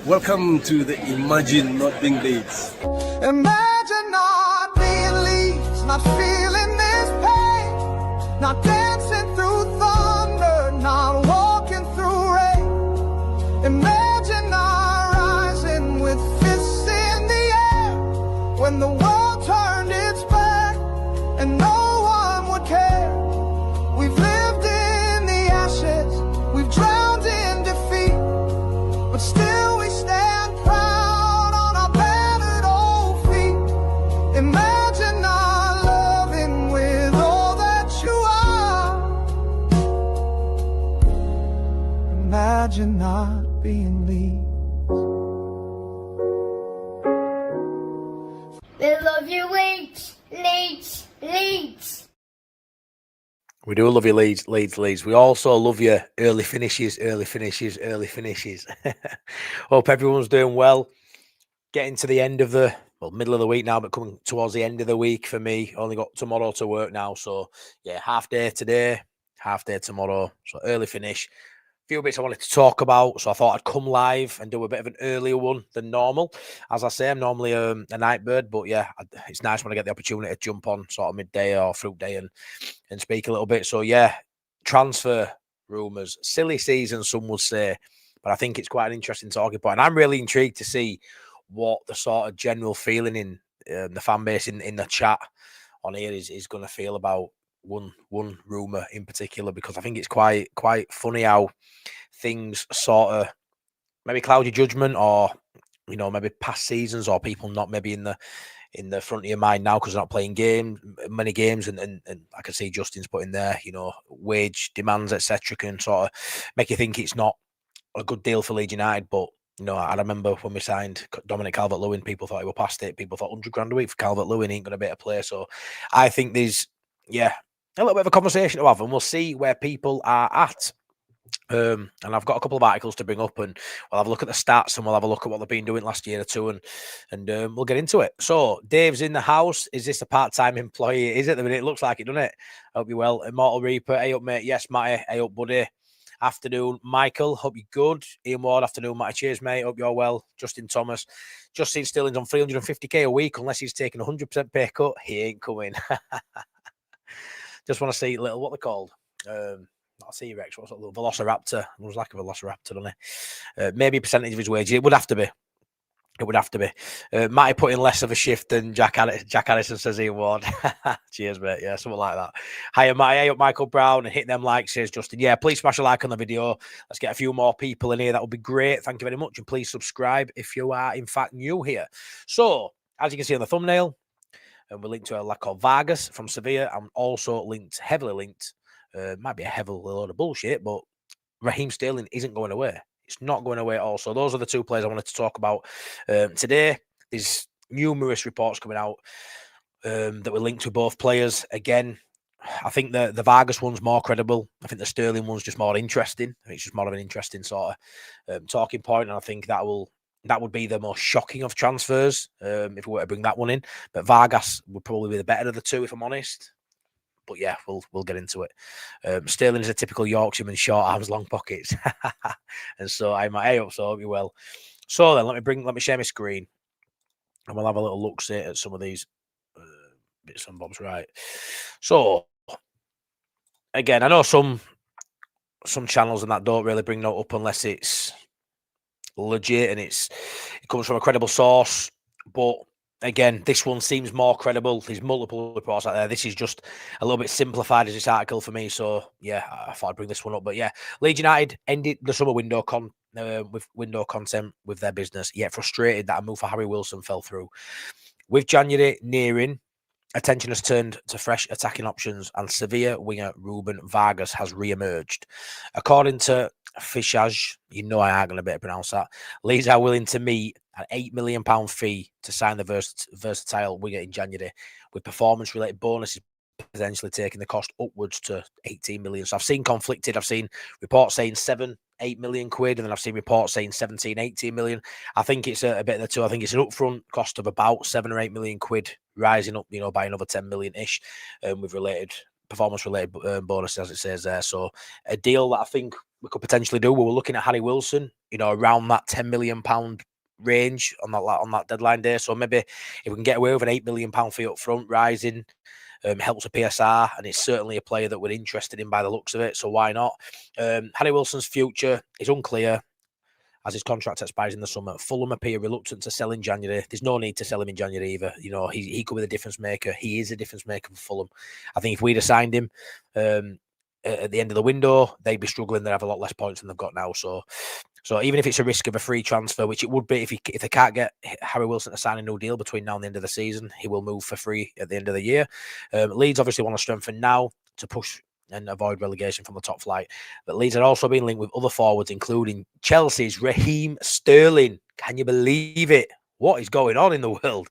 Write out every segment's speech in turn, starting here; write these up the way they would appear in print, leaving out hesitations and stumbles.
Welcome to the Imagine Not Being Leeds. Imagine not being Leeds, not feeling this pain, not dancing through thunder, not walking through rain. Imagine not rising with fists in the air when the world turned its back and no one would care. We've lived in the ashes, we've drowned in defeat, but still we stand proud on our battered old feet. Imagine not loving with all that you are. Imagine not being Leeds. We love you, Leeds, Leeds, Leeds. We do love you, Leeds, Leeds, Leeds. We also love you, early finishes, early finishes, early finishes. Hope everyone's doing well. Getting to the end of the, middle of the week now, but coming towards the end of the week for me. Only got tomorrow to work now. So, yeah, half day today, half day tomorrow. So, early finish. Few bits I wanted to talk about, so I thought I'd come live and do a bit of an earlier one than normal. As I say, I'm normally a night bird, but yeah, it's nice when I get the opportunity to jump on sort of midday or fruit day and speak a little bit. So yeah, transfer rumours, silly season, some would say, but I think it's quite an interesting talking point. And I'm really intrigued to see what the sort of general feeling in the fan base in the chat on here is going to feel about one rumour in particular, because I think it's quite funny how things sort of maybe cloud your judgment, or maybe past seasons, or people not maybe in the front of your mind now because they're not playing many games, and I can see Justin's put in there, wage demands, etc., can sort of make you think it's not a good deal for Leeds United. But I remember when we signed Dominic Calvert-Lewin, people thought he was past it. People thought 100 grand a week for Calvert-Lewin ain't going to be a player. So I think there's a little bit of a conversation to have, and we'll see where people are at. And I've got a couple of articles to bring up, and we'll have a look at the stats, and we'll have a look at what they've been doing last year or two, and we'll get into it. So Dave's in the house. Is this a part-time employee? Is it? I mean, it looks like it, doesn't it? I hope you're well. Immortal Reaper, hey up, mate. Yes, Matty. Hey up, buddy. Afternoon, Michael. Hope you're good. Ian Ward, afternoon, Matty. Cheers, mate. Hope you're well. Justin Thomas. Justin Stilling's on 350k a week, unless he's taking 100% pay cut. He ain't coming. Just want to see what they're called. Not a T-Rex, what's that, the Velociraptor? It was like a Velociraptor, doesn't it? Maybe a percentage of his wages. It would have to be. It would have to be. Might put in less of a shift than Jack Addison, says Ian Ward. Cheers, mate. Yeah, something like that. Hiya, Matty. Hey up, Michael Brown. And hit them likes, says Justin. Yeah, please smash a like on the video. Let's get a few more people in here. That would be great. Thank you very much. And please subscribe if you are, in fact, new here. So, as you can see on the thumbnail, and we're linked to a lad called Vargas from Sevilla. I'm also heavily linked. Might be a heavy load of bullshit, but Raheem Sterling isn't going away. It's not going away at all. So those are the two players I wanted to talk about today. There's numerous reports coming out that were linked to both players. Again, I think the Vargas one's more credible. I think the Sterling one's just more interesting. I think it's just more of an interesting sort of talking point, and I think that would be the most shocking of transfers if we were to bring that one in. But Vargas would probably be the better of the two, if I'm honest. But yeah, we'll get into it. Sterling is a typical Yorkshireman, short arms, long pockets, and so I'm up. So I hope you well. So then, let me share my screen, and we'll have a little look at some of these bits and bobs. Right. So again, I know some channels and that don't really bring that up unless it's legit and it comes from a credible source, but again, this one seems more credible. There's multiple reports out there. This is just a little bit simplified as this article for me. So yeah, I thought I'd bring this one up. But yeah, Leeds United ended the summer window with window content with their business, yet frustrated that a move for Harry Wilson fell through. With January nearing, attention has turned to fresh attacking options, and Sevilla winger Ruben Vargas has re-emerged. According to Fishage, I ain't going to be able to pronounce that, Leeds are willing to meet an £8 million fee to sign the versatile winger in January, with performance-related bonuses potentially taking the cost upwards to 18 million. So I've seen conflicted. I've seen reports saying 7-8 million quid, and then I've seen reports saying 17-18 million. I think it's a bit of the two. I think it's an upfront cost of about 7 or 8 million quid, rising up, by another 10 million-ish with performance-related bonuses, as it says there. So a deal that I think we could potentially do. We were looking at Harry Wilson, around that £10 million range on that deadline day. So maybe if we can get away with an £8 million fee up front, rising, helps with PSR, and it's certainly a player that we're interested in by the looks of it. So why not? Harry Wilson's future is unclear as his contract expires in the summer. Fulham appear reluctant to sell in January. There's no need to sell him in January either. He could be the difference maker. He is a difference maker for Fulham. I think if we'd have signed him at the end of the window, they'd be struggling. They'd have a lot less points than they've got now. So even if it's a risk of a free transfer, which it would be if they can't get Harry Wilson to sign a new deal between now and the end of the season, he will move for free at the end of the year. Leeds obviously want to strengthen now to push and avoid relegation from the top flight. But Leeds had also been linked with other forwards, including Chelsea's Raheem Sterling. Can you believe it? What is going on in the world?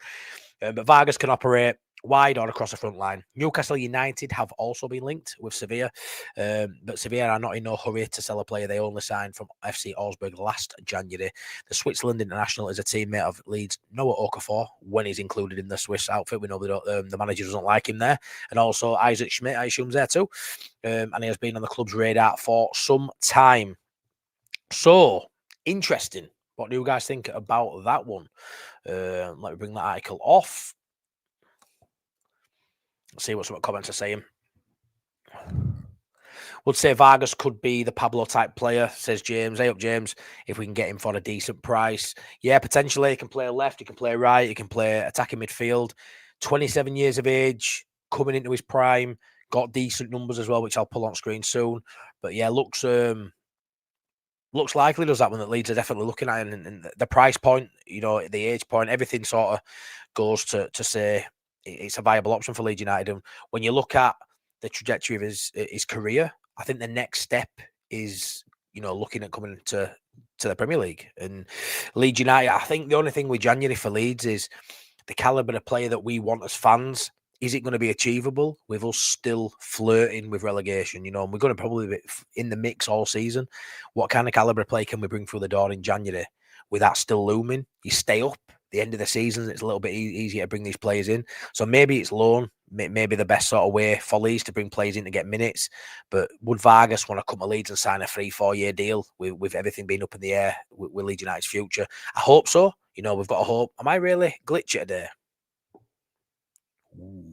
But Vargas can operate wide or across the front line. Newcastle United have also been linked with Sevilla, but Sevilla are not in no hurry to sell a player they only signed from FC Augsburg last January. The Switzerland international is a teammate of Leeds Noah Okafor when he's included in the Swiss outfit. We know the manager doesn't like him there, and also Isaac Schmidt, I assume, there too, and he has been on the club's radar for some time. So interesting. What do you guys think about that one? Let me bring that article off. See what some comments are saying. Would say Vargas could be the Pablo type player, says James. Hey up, James, if we can get him for a decent price. Yeah, potentially. He can play left, he can play right, he can play attacking midfield. 27 years of age, coming into his prime, got decent numbers as well, which I'll pull on screen soon. But yeah, looks likely, does that one, that Leeds are definitely looking at. And the price point, the age point, everything sort of goes to say it's a viable option for Leeds United. And when you look at the trajectory of his career, I think the next step is, looking at coming to the Premier League. And Leeds United, I think the only thing with January for Leeds is the calibre of player that we want as fans. Is it going to be achievable with us still flirting with relegation? And we're going to probably be in the mix all season. What kind of calibre of play can we bring through the door in January with that still looming? You stay up. The end of the season, it's a little bit easier to bring these players in. So maybe it's loan, maybe the best sort of way for Leeds to bring players in to get minutes. But would Vargas want to come to Leeds and sign a 3-4 year deal with everything being up in the air with Leeds United's future? I hope so. We've got a hope. Am I really glitchy today? Ooh,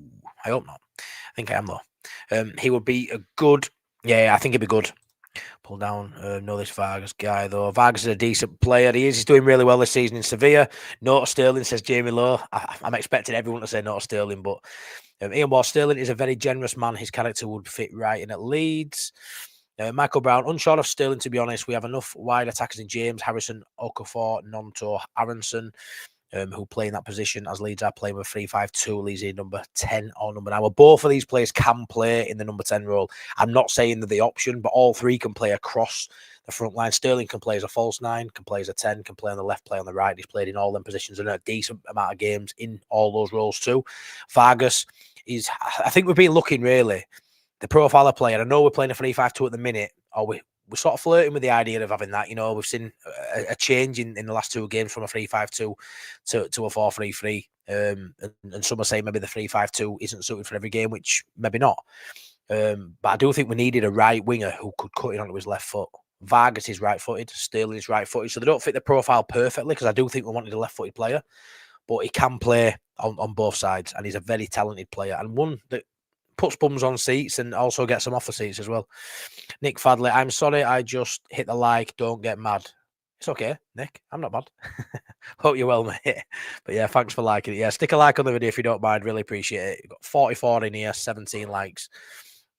I hope not. I think I am though. He would be a good. Yeah, I think he'd be good. Pull down. Know this Vargas guy though. Vargas is a decent player. He's doing really well this season in Sevilla. Note Sterling, says Jamie Lowe. I'm expecting everyone to say Note Sterling, but Ian Ward, Sterling is a very generous man. His character would fit right in at Leeds. Michael Brown, unsure of Sterling, to be honest. We have enough wide attackers in James, Harrison, Okafor, Nonto, Aronson, who play in that position, as Leeds are playing with 3-5-2. Leeds in number 10 or number 9. Well, both of these players can play in the number 10 role. I'm not saying they're the option, but all three can play across the front line. Sterling can play as a false 9, can play as a 10, can play on the left, play on the right. He's played in all them positions and a decent amount of games in all those roles too. Vargas is, I think we've been looking really, the profile of player. I know we're playing a 3-5-2 at the minute, or we're sort of flirting with the idea of having that. We've seen a change in the last two games from a 3-5-2 to a 4-3-3. And some are saying maybe the 3-5-2 isn't suited for every game, which maybe not. But I do think we needed a right winger who could cut in onto his left foot. Vargas is right-footed, Sterling is right-footed, so they don't fit the profile perfectly, because I do think we wanted a left-footed player, but he can play on both sides, and he's a very talented player, and one that puts bums on seats and also gets them off the seats as well. Nick Fadley, I'm sorry, I just hit the like, don't get mad. It's okay, Nick, I'm not mad. Hope you're well, mate. But yeah, thanks for liking it. Yeah, stick a like on the video if you don't mind, really appreciate it. We've got 44 in here, 17 likes.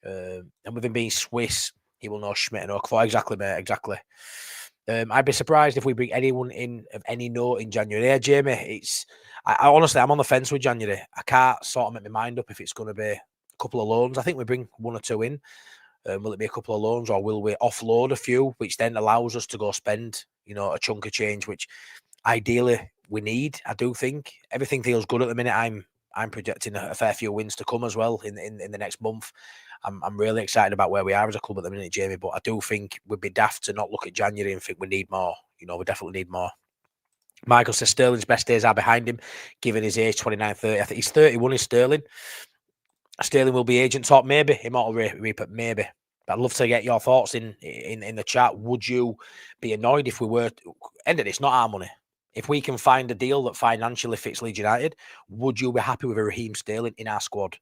And with him being Swiss, he will know Schmidt and Okafor. Exactly, mate, exactly. I'd be surprised if we bring anyone in of any note in January. Yeah, Jamie, I honestly, I'm on the fence with January. I can't sort of make my mind up if it's going to be a couple of loans. I think we bring one or two in. Will it be a couple of loans, or will we offload a few, which then allows us to go spend, a chunk of change, which ideally we need. I do think everything feels good at the minute. I'm projecting a fair few wins to come as well in the next month. I'm really excited about where we are as a club at the minute, Jamie, but I do think we'd be daft to not look at January and think we need more. We definitely need more. Michael says Sterling's best days are behind him, given his age, 29, 30. I think he's 31 is Sterling. Sterling will be agent talk, maybe. Immortal Reaper, maybe. But I'd love to get your thoughts in the chat. Would you be annoyed if we were end of it's not our money? If we can find a deal that financially fits Leeds United, would you be happy with a Raheem Sterling in our squad?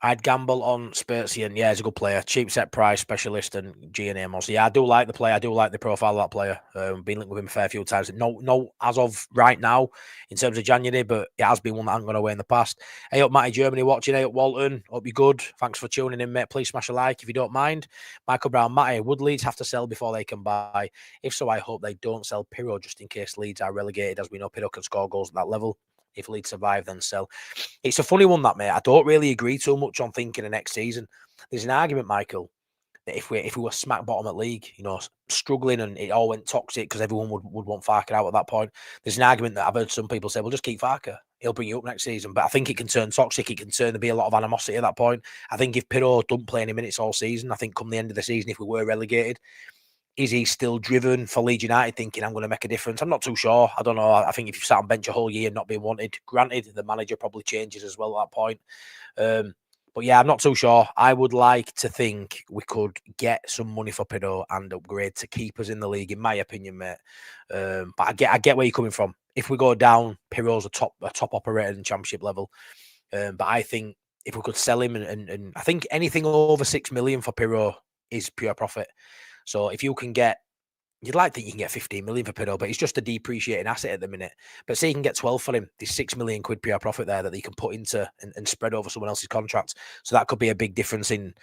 I'd gamble on Spersian. Yeah, he's a good player. Cheap set price specialist and G&A monster. Yeah, I do like the player. I do like the profile of that player. Been linked with him a fair few times. No, as of right now, in terms of January, but it has been one that hasn't gone away in the past. Hey up, Matty Germany watching. Hey up, Walton. Hope you're good. Thanks for tuning in, mate. Please smash a like if you don't mind. Michael Brown, Matty, would Leeds have to sell before they can buy? If so, I hope they don't sell Piroe just in case Leeds are relegated, as we know Piroe can score goals at that level. If Leeds survive, then sell. It's a funny one, that, mate. I don't really agree too much on thinking of next season. There's an argument, Michael, that if we were smack bottom at league, struggling and it all went toxic because everyone would want Farker out at that point. There's an argument that I've heard some people say, well, just keep Farker. He'll bring you up next season. But I think it can turn toxic. It can turn to be a lot of animosity at that point. I think if Piroe don't play any minutes all season, I think come the end of the season, if we were relegated, is he still driven for Leeds United thinking I'm going to make a difference? I'm not too sure. I don't know. I think if you've sat on bench a whole year not being wanted, granted, the manager probably changes as well at that point. But yeah, I'm not too sure. I would like to think we could get some money for Piroe and upgrade to keep us in the league, in my opinion, mate. But I get where you're coming from. If we go down, Piroe's a top operator in Championship level. But I think if we could sell him, and I think anything over 6 million for Piroe is pure profit. So if you can get, you'd like to think you can get 15 million for Piroe, but it's just a depreciating asset at the minute. But say you can get 12 for him, there's 6 million quid pure profit there that he can put into and spread over someone else's contract. So that could be a big difference in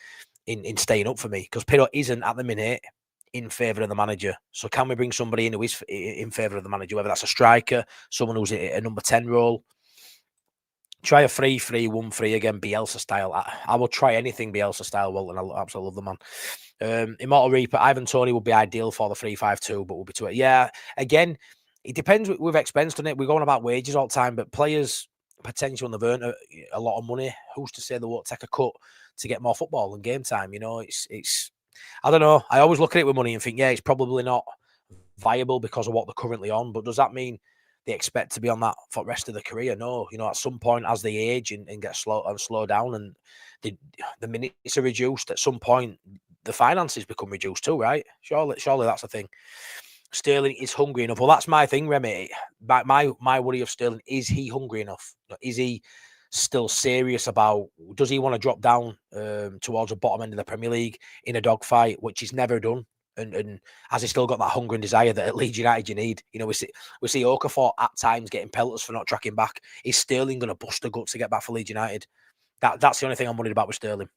staying up for me, because Piroe isn't at the minute in favour of the manager. So can we bring somebody in who is in favour of the manager, whether that's a striker, someone who's a number 10 role? Try a 3-3-1-3 again, Bielsa style. I will try anything Bielsa style, Walton. I absolutely love the man. Immortal Reaper, Ivan Toney would be ideal for the 3-5-2, but we'll be to it. Yeah, again, it depends with expense on it. We're going about wages all the time, but players potentially when they've earned a lot of money, who's to say they won't take a cut to get more football and game time? It's I don't know. I always look at it with money and think, yeah, it's probably not viable because of what they're currently on, but does that mean they expect to be on that for the rest of the career? No, at some point as they age and get slow down and the minutes are reduced, at some point the finances become reduced too, right? Surely that's the thing. Sterling is hungry enough. Well, that's my thing, Remy. My worry of Sterling, is he hungry enough? Is he still serious about, does he want to drop down towards the bottom end of the Premier League in a dogfight, which he's never done? And has he still got that hunger and desire that at Leeds United you need? We see Okafor at times getting pelters for not tracking back. Is Sterling going to bust the guts to get back for Leeds United? That's the only thing I'm worried about with Sterling.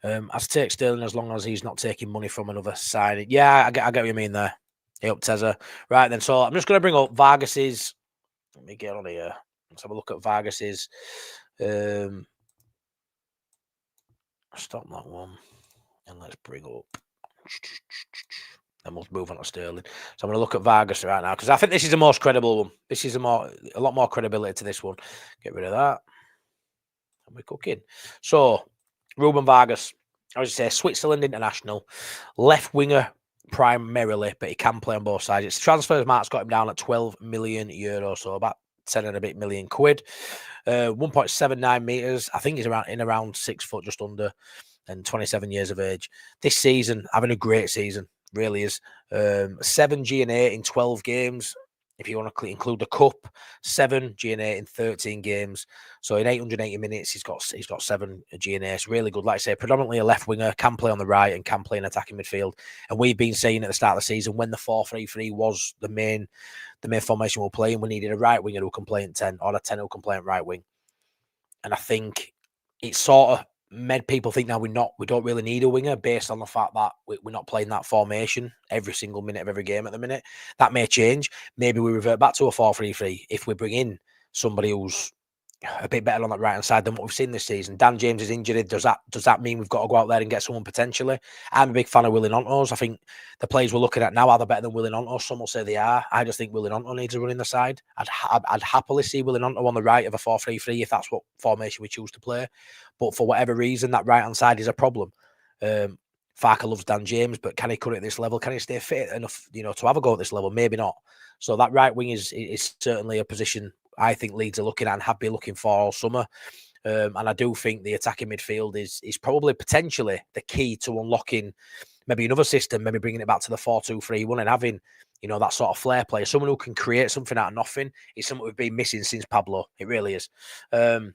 I'd take Sterling as long as he's not taking money from another side. Yeah, I get what you mean there. Hey up, Tezza. Right then, so I'm just going to bring up Vargas's. Let me get on here. Let's have a look at Vargas's. Stop that one. And let's bring up. Then we'll move on to Sterling. So I'm going to look at Vargas right now because I think this is the most credible one. This is a lot more credibility to this one. Get rid of that. And we're cooking. So Ruben Vargas, I would say Switzerland international, left winger primarily, but he can play on both sides. It's transfers mark's got him down at 12 million euros, so about 10 and a bit million quid. 1.79 meters. I think he's around 6 foot, just under. And 27 years of age. This season, having a great season, really is. 7 G&A in 12 games. If you want to include the cup, 7 G&A in 13 games. So in 880 minutes, he's got 7 G&A. It's really good. Like I say, predominantly a left winger, can play on the right and can play in attacking midfield. And we've been saying at the start of the season, when the 4-3-3 was the main formation we were playing, we needed a right winger who can play in 10 or a 10 who can play in right wing. And I think it's sort of made people think now we don't really need a winger based on the fact that we're not playing that formation every single minute of every game at the minute. That may change. Maybe we revert back to a 4-3-3 if we bring in somebody who's a bit better on that right hand side than what we've seen this season. Dan James is injured. Does that mean we've got to go out there and get someone potentially? I'm a big fan of Willie Ontos. I think the players we're looking at now are better than Willie Ontos. Some will say they are. I just think Willie Ontos needs a run in the side. I'd happily see Willie Ontos on the right of a 4-3-3 if that's what formation we choose to play. But for whatever reason, that right hand side is a problem. Farker loves Dan James, but can he cut it at this level? Can he stay fit enough, to have a go at this level? Maybe not. So that right wing is certainly a position I think Leeds are looking at and have been looking for all summer. And I do think the attacking midfield is probably potentially the key to unlocking maybe another system, maybe bringing it back to the 4-2-3-1 and having, that sort of flair player, someone who can create something out of nothing. Is something we've been missing since Pablo. It really is. So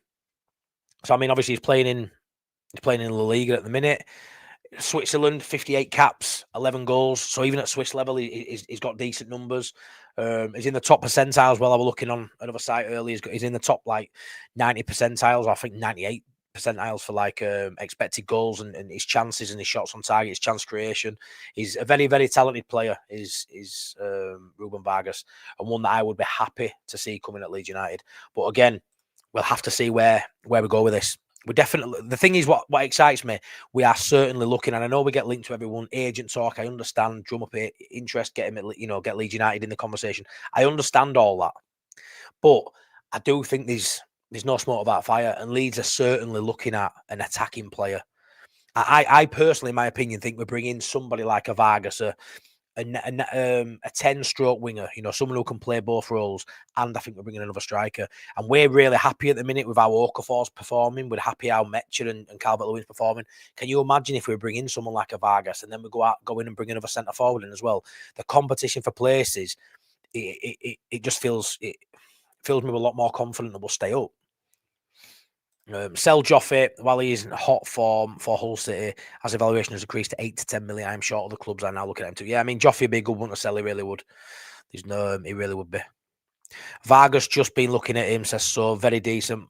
I mean, obviously he's playing in La Liga at the minute. Switzerland, 58 caps, 11 goals. So even at Swiss level, he's got decent numbers. He's in the top percentiles. Well, I was looking on another site earlier. He's in the top 90 percentiles. I think 98 percentiles for expected goals and his chances and his shots on target, his chance creation. He's a very, very talented player. Is Ruben Vargas, and one that I would be happy to see coming at Leeds United. But again, we'll have to see where we go with this. We definitely, the thing is, what excites me, we are certainly looking, and I know we get linked to everyone, agent talk, I understand, drum up interest, get him at, get Leeds United in the conversation. I understand all that. But I do think there's no smoke about fire, and Leeds are certainly looking at an attacking player. I personally, in my opinion, think we're bringing somebody like a Vargas, a 10-stroke winger, someone who can play both roles, and I think we're bringing another striker. And we're really happy at the minute with how Okafor's performing. We're happy how Metcher and Calvert-Lewin's performing. Can you imagine if we bring in someone like a Vargas and then we go in and bring another centre forward in as well? The competition for places, it just fills me with a lot more confident that we'll stay up. Sell Joffe while he's in hot form for Hull City, as evaluation has increased to 8 to 10 million. I'm short of the clubs are now looking at him too. Yeah, I mean, Joffe would be a good one to sell. He really would. He really would be. Vargas just been looking at him, says so. Very decent,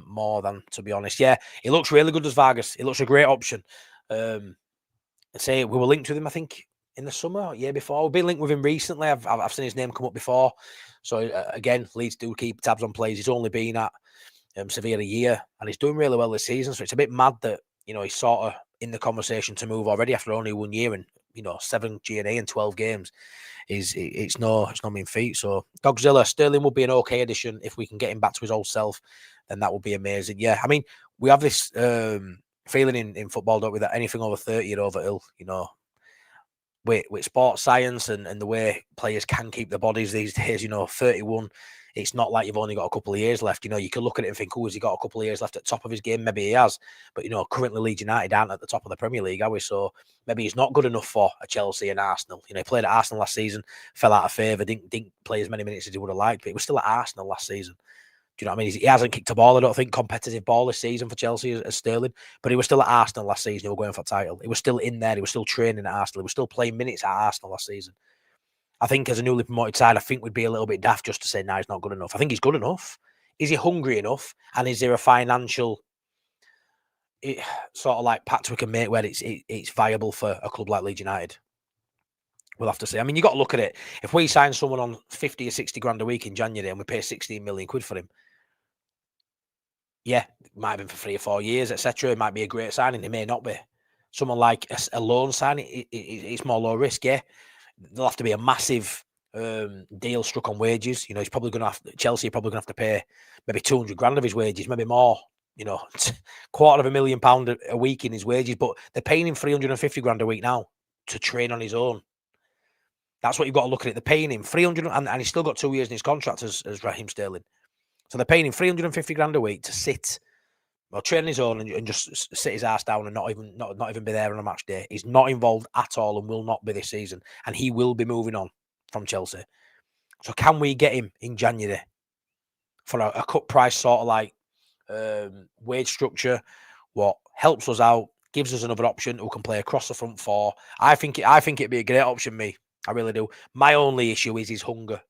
more than, to be honest. Yeah, he looks really good as Vargas. He looks a great option. Say we were linked with him, I think, in the summer or year before. We've been linked with him recently. I've seen his name come up before. So again, Leeds do keep tabs on players. He's only been at Sevilla a year, and he's doing really well this season. So it's a bit mad that he's sort of in the conversation to move already after only 1 year and 7 G&A and 12 games. It's no mean feat. So Godzilla, Sterling would be an okay addition if we can get him back to his old self. Then that would be amazing. Yeah, I mean, we have this feeling in football, don't we, that anything over 30 are over ill. With sports science and the way players can keep their bodies these days, 31. It's not like you've only got a couple of years left. You can look at it and think, has he got a couple of years left at the top of his game? Maybe he has. But, currently Leeds United aren't at the top of the Premier League, are we? So maybe he's not good enough for a Chelsea and Arsenal. He played at Arsenal last season, fell out of favour, didn't play as many minutes as he would have liked, but he was still at Arsenal last season. Do you know what I mean? He hasn't kicked a ball, I don't think, competitive ball this season for Chelsea as Sterling, but he was still at Arsenal last season. He was going for a title. He was still in there. He was still training at Arsenal. He was still playing minutes at Arsenal last season. I think as a newly promoted side, I think we'd be a little bit daft just to say, he's not good enough. I think he's good enough. Is he hungry enough? And is there a financial sort of like pact we can make where it's viable for a club like Leeds United? We'll have to see. I mean, you got to look at it. If we sign someone on 50 or 60 grand a week in January and we pay 16 million quid for him, yeah, it might have been for 3 or 4 years, etc. It might be a great signing. It may not be. Someone like a loan signing, it's more low risk, yeah. There'll have to be a massive deal struck on wages. He's probably going to have Chelsea are probably going to have to pay maybe 200 grand of his wages, maybe more. £250,000 a week in his wages, but they're paying him 350 grand a week now to train on his own. That's what you've got to look at it. They're paying him 300, and he's still got 2 years in his contract as Raheem Sterling. So they're paying him 350 grand a week to sit. Well, train on his own and just sit his ass down and not even be there on a match day. He's not involved at all and will not be this season. And he will be moving on from Chelsea. So can we get him in January for a cut price sort of like wage structure? What helps us out, gives us another option who can play across the front four. I think it'd be a great option, me. I really do. My only issue is his hunger.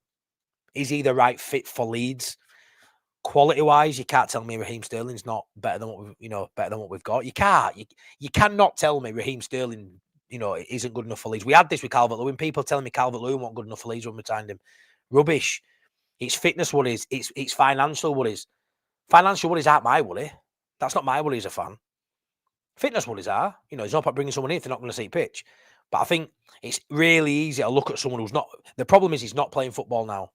Is he the right fit for Leeds? Quality-wise, you can't tell me Raheem Sterling's not better than what we've got. You can't. You cannot tell me Raheem Sterling, isn't good enough for Leeds. We had this with Calvert-Lewin. People telling me Calvert-Lewin wasn't good enough for Leeds when we signed him. Rubbish. It's fitness what is. It's financial what is. Financial what is aren't my worry. That's not my worry as a fan. Fitness what is are. It's not about bringing someone in if they're not going to see pitch. But I think it's really easy to look at someone who's not. The problem is he's not playing football now.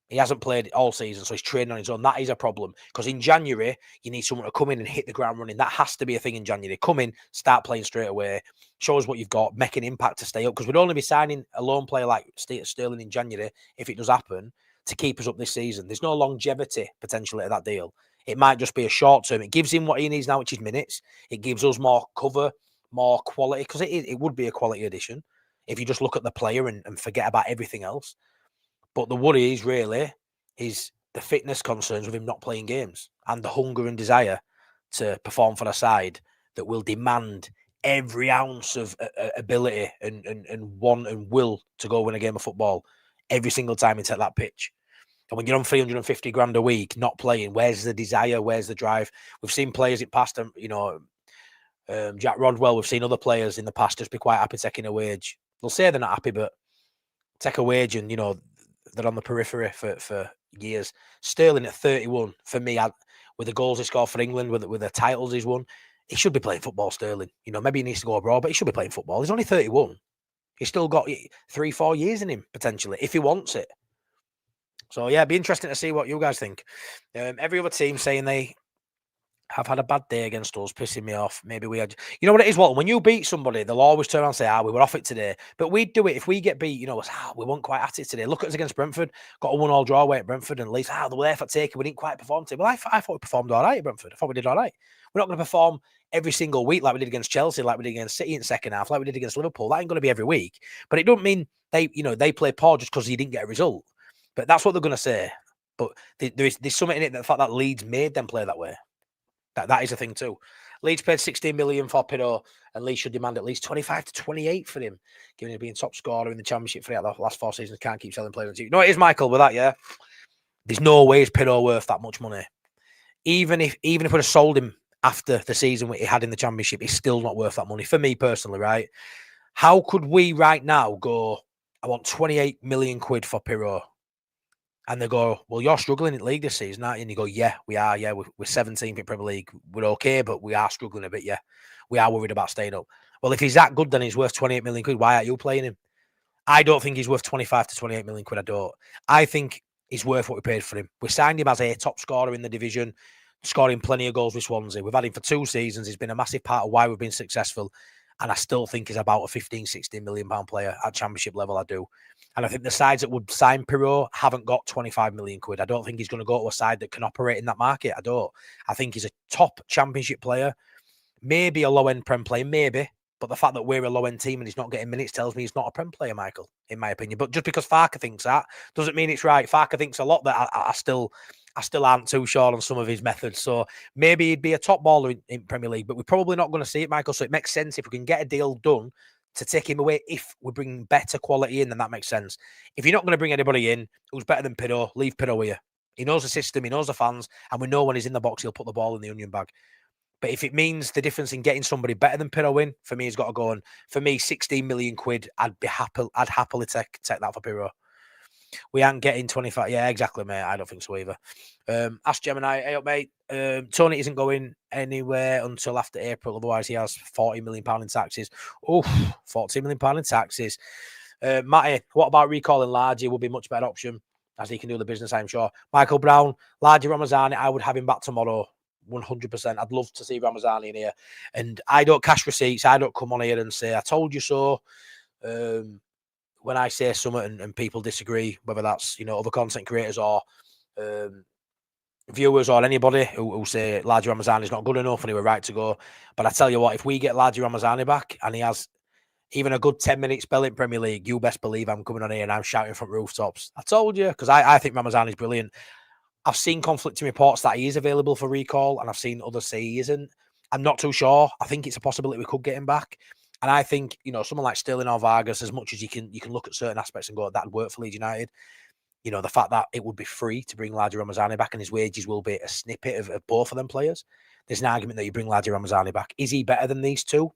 He hasn't played all season, so he's training on his own. That is a problem because in January, you need someone to come in and hit the ground running. That has to be a thing in January. Come in, start playing straight away, show us what you've got, make an impact to stay up because we'd only be signing a lone player like Sterling in January if it does happen to keep us up this season. There's no longevity potentially at that deal. It might just be a short term. It gives him what he needs now, which is minutes. It gives us more cover, more quality, because it would be a quality addition if you just look at the player and forget about everything else. But the worry is really is the fitness concerns with him not playing games and the hunger and desire to perform for a side that will demand every ounce of ability and want and will to go win a game of football every single time you take that pitch. And when you're on 350 grand a week, not playing, where's the desire? Where's the drive? We've seen players in past, Jack Rodwell, we've seen other players in the past just be quite happy taking a wage. They'll say they're not happy, but take a wage and, they're on the periphery for years. Sterling at 31, for me, with the goals he scored for England, with the titles he's won, he should be playing football, Sterling. Maybe he needs to go abroad, but he should be playing football. He's only 31. He's still got 3-4 years in him, potentially, if he wants it. So, yeah, it'd be interesting to see what you guys think. Every other team saying they have had a bad day against us, pissing me off. Maybe we had... You know what it is, Walton? When you beat somebody, they'll always turn around and say, we were off it today. But we'd do it if we get beat, we weren't quite at it today. Look at us against Brentford. Got a 1-1 draw away at Brentford and Leeds. They were there for taking. We didn't quite perform today. Well, I thought we performed all right at Brentford. I thought we did all right. We're not going to perform every single week like we did against Chelsea, like we did against City in the second half, like we did against Liverpool. That ain't going to be every week. But it don't mean they play poor just because you didn't get a result. But that's what they're going to say. But there's something in it, the fact that Leeds made them play that way. That is a thing too. Leeds paid 16 million for Piroe, and Leeds should demand at least 25 to 28 for him, given him being top scorer in the Championship for the last 4 seasons. Can't keep selling players. No, it is, Michael, with that, yeah. There's no way is Piroe worth that much money. Even if we'd have sold him after the season he had in the Championship, he's still not worth that money for me personally, right? How could we right now go, I want 28 million quid for Piroe? And they go, well, you're struggling in the league this season, aren't you? And you go, yeah, we are. Yeah, we're 17th in Premier League. We're okay, but we are struggling a bit, yeah. We are worried about staying up. Well, if he's that good, then he's worth 28 million quid. Why aren't you playing him? I don't think he's worth 25 to 28 million quid. I don't. I think he's worth what we paid for him. We signed him as a top scorer in the division, scoring plenty of goals with Swansea. We've had him for 2 seasons. He's been a massive part of why we've been successful. And I still think he's about a 15, 16 million pound player at Championship level. I do. And I think the sides that would sign Piroe haven't got 25 million quid. I don't think he's going to go to a side that can operate in that market. I don't. I think he's a top Championship player, maybe a low-end Prem player, maybe. But the fact that we're a low-end team and he's not getting minutes tells me he's not a Prem player, Michael, in my opinion. But just because Farke thinks that doesn't mean it's right. Farke thinks a lot that I still aren't too sure on some of his methods. So maybe he'd be a top baller in Premier League, but we're probably not going to see it, Michael. So it makes sense if we can get a deal done to take him away. If we bring better quality in, then that makes sense. If you're not going to bring anybody in who's better than Piroe, leave Piroe here. He knows the system, he knows the fans, and we know when he's in the box, he'll put the ball in the onion bag. But if it means the difference in getting somebody better than Piroe in, for me, he's got to go. And for me, 16 million quid, I'd happily take that for Piroe. We aren't getting 25. Yeah, exactly, mate. I don't think so either. Ask Gemini. Hey up, mate. Tony isn't going anywhere until after April. Otherwise, he has 40 million pound in taxes. Oh, 40 million pound in taxes. Matty, what about recalling Largy? Would be a much better option as he can do the business, I'm sure. Michael Brown, Largy Ramazani, I would have him back tomorrow. 100%. I'd love to see Ramazani in here. And I don't cash receipts. I don't come on here and say, I told you so. When I say something and people disagree, whether that's, other content creators or viewers or anybody who say Largy Ramazani is not good enough and he were right to go. But I tell you what, if we get Largy Ramazani back and he has even a good 10-minute spell in Premier League, you best believe I'm coming on here and I'm shouting from rooftops. I told you, because I think Ramazani is brilliant. I've seen conflicting reports that he is available for recall, and I've seen others say he isn't. I'm not too sure. I think it's a possibility we could get him back. And I think, someone like Sterling or Vargas, as much as you can look at certain aspects and go, that'd work for Leeds United. The fact that it would be free to bring Largy Ramazani back and his wages will be a snippet of both of them players. There's an argument that you bring Largy Ramazani back. Is he better than these two?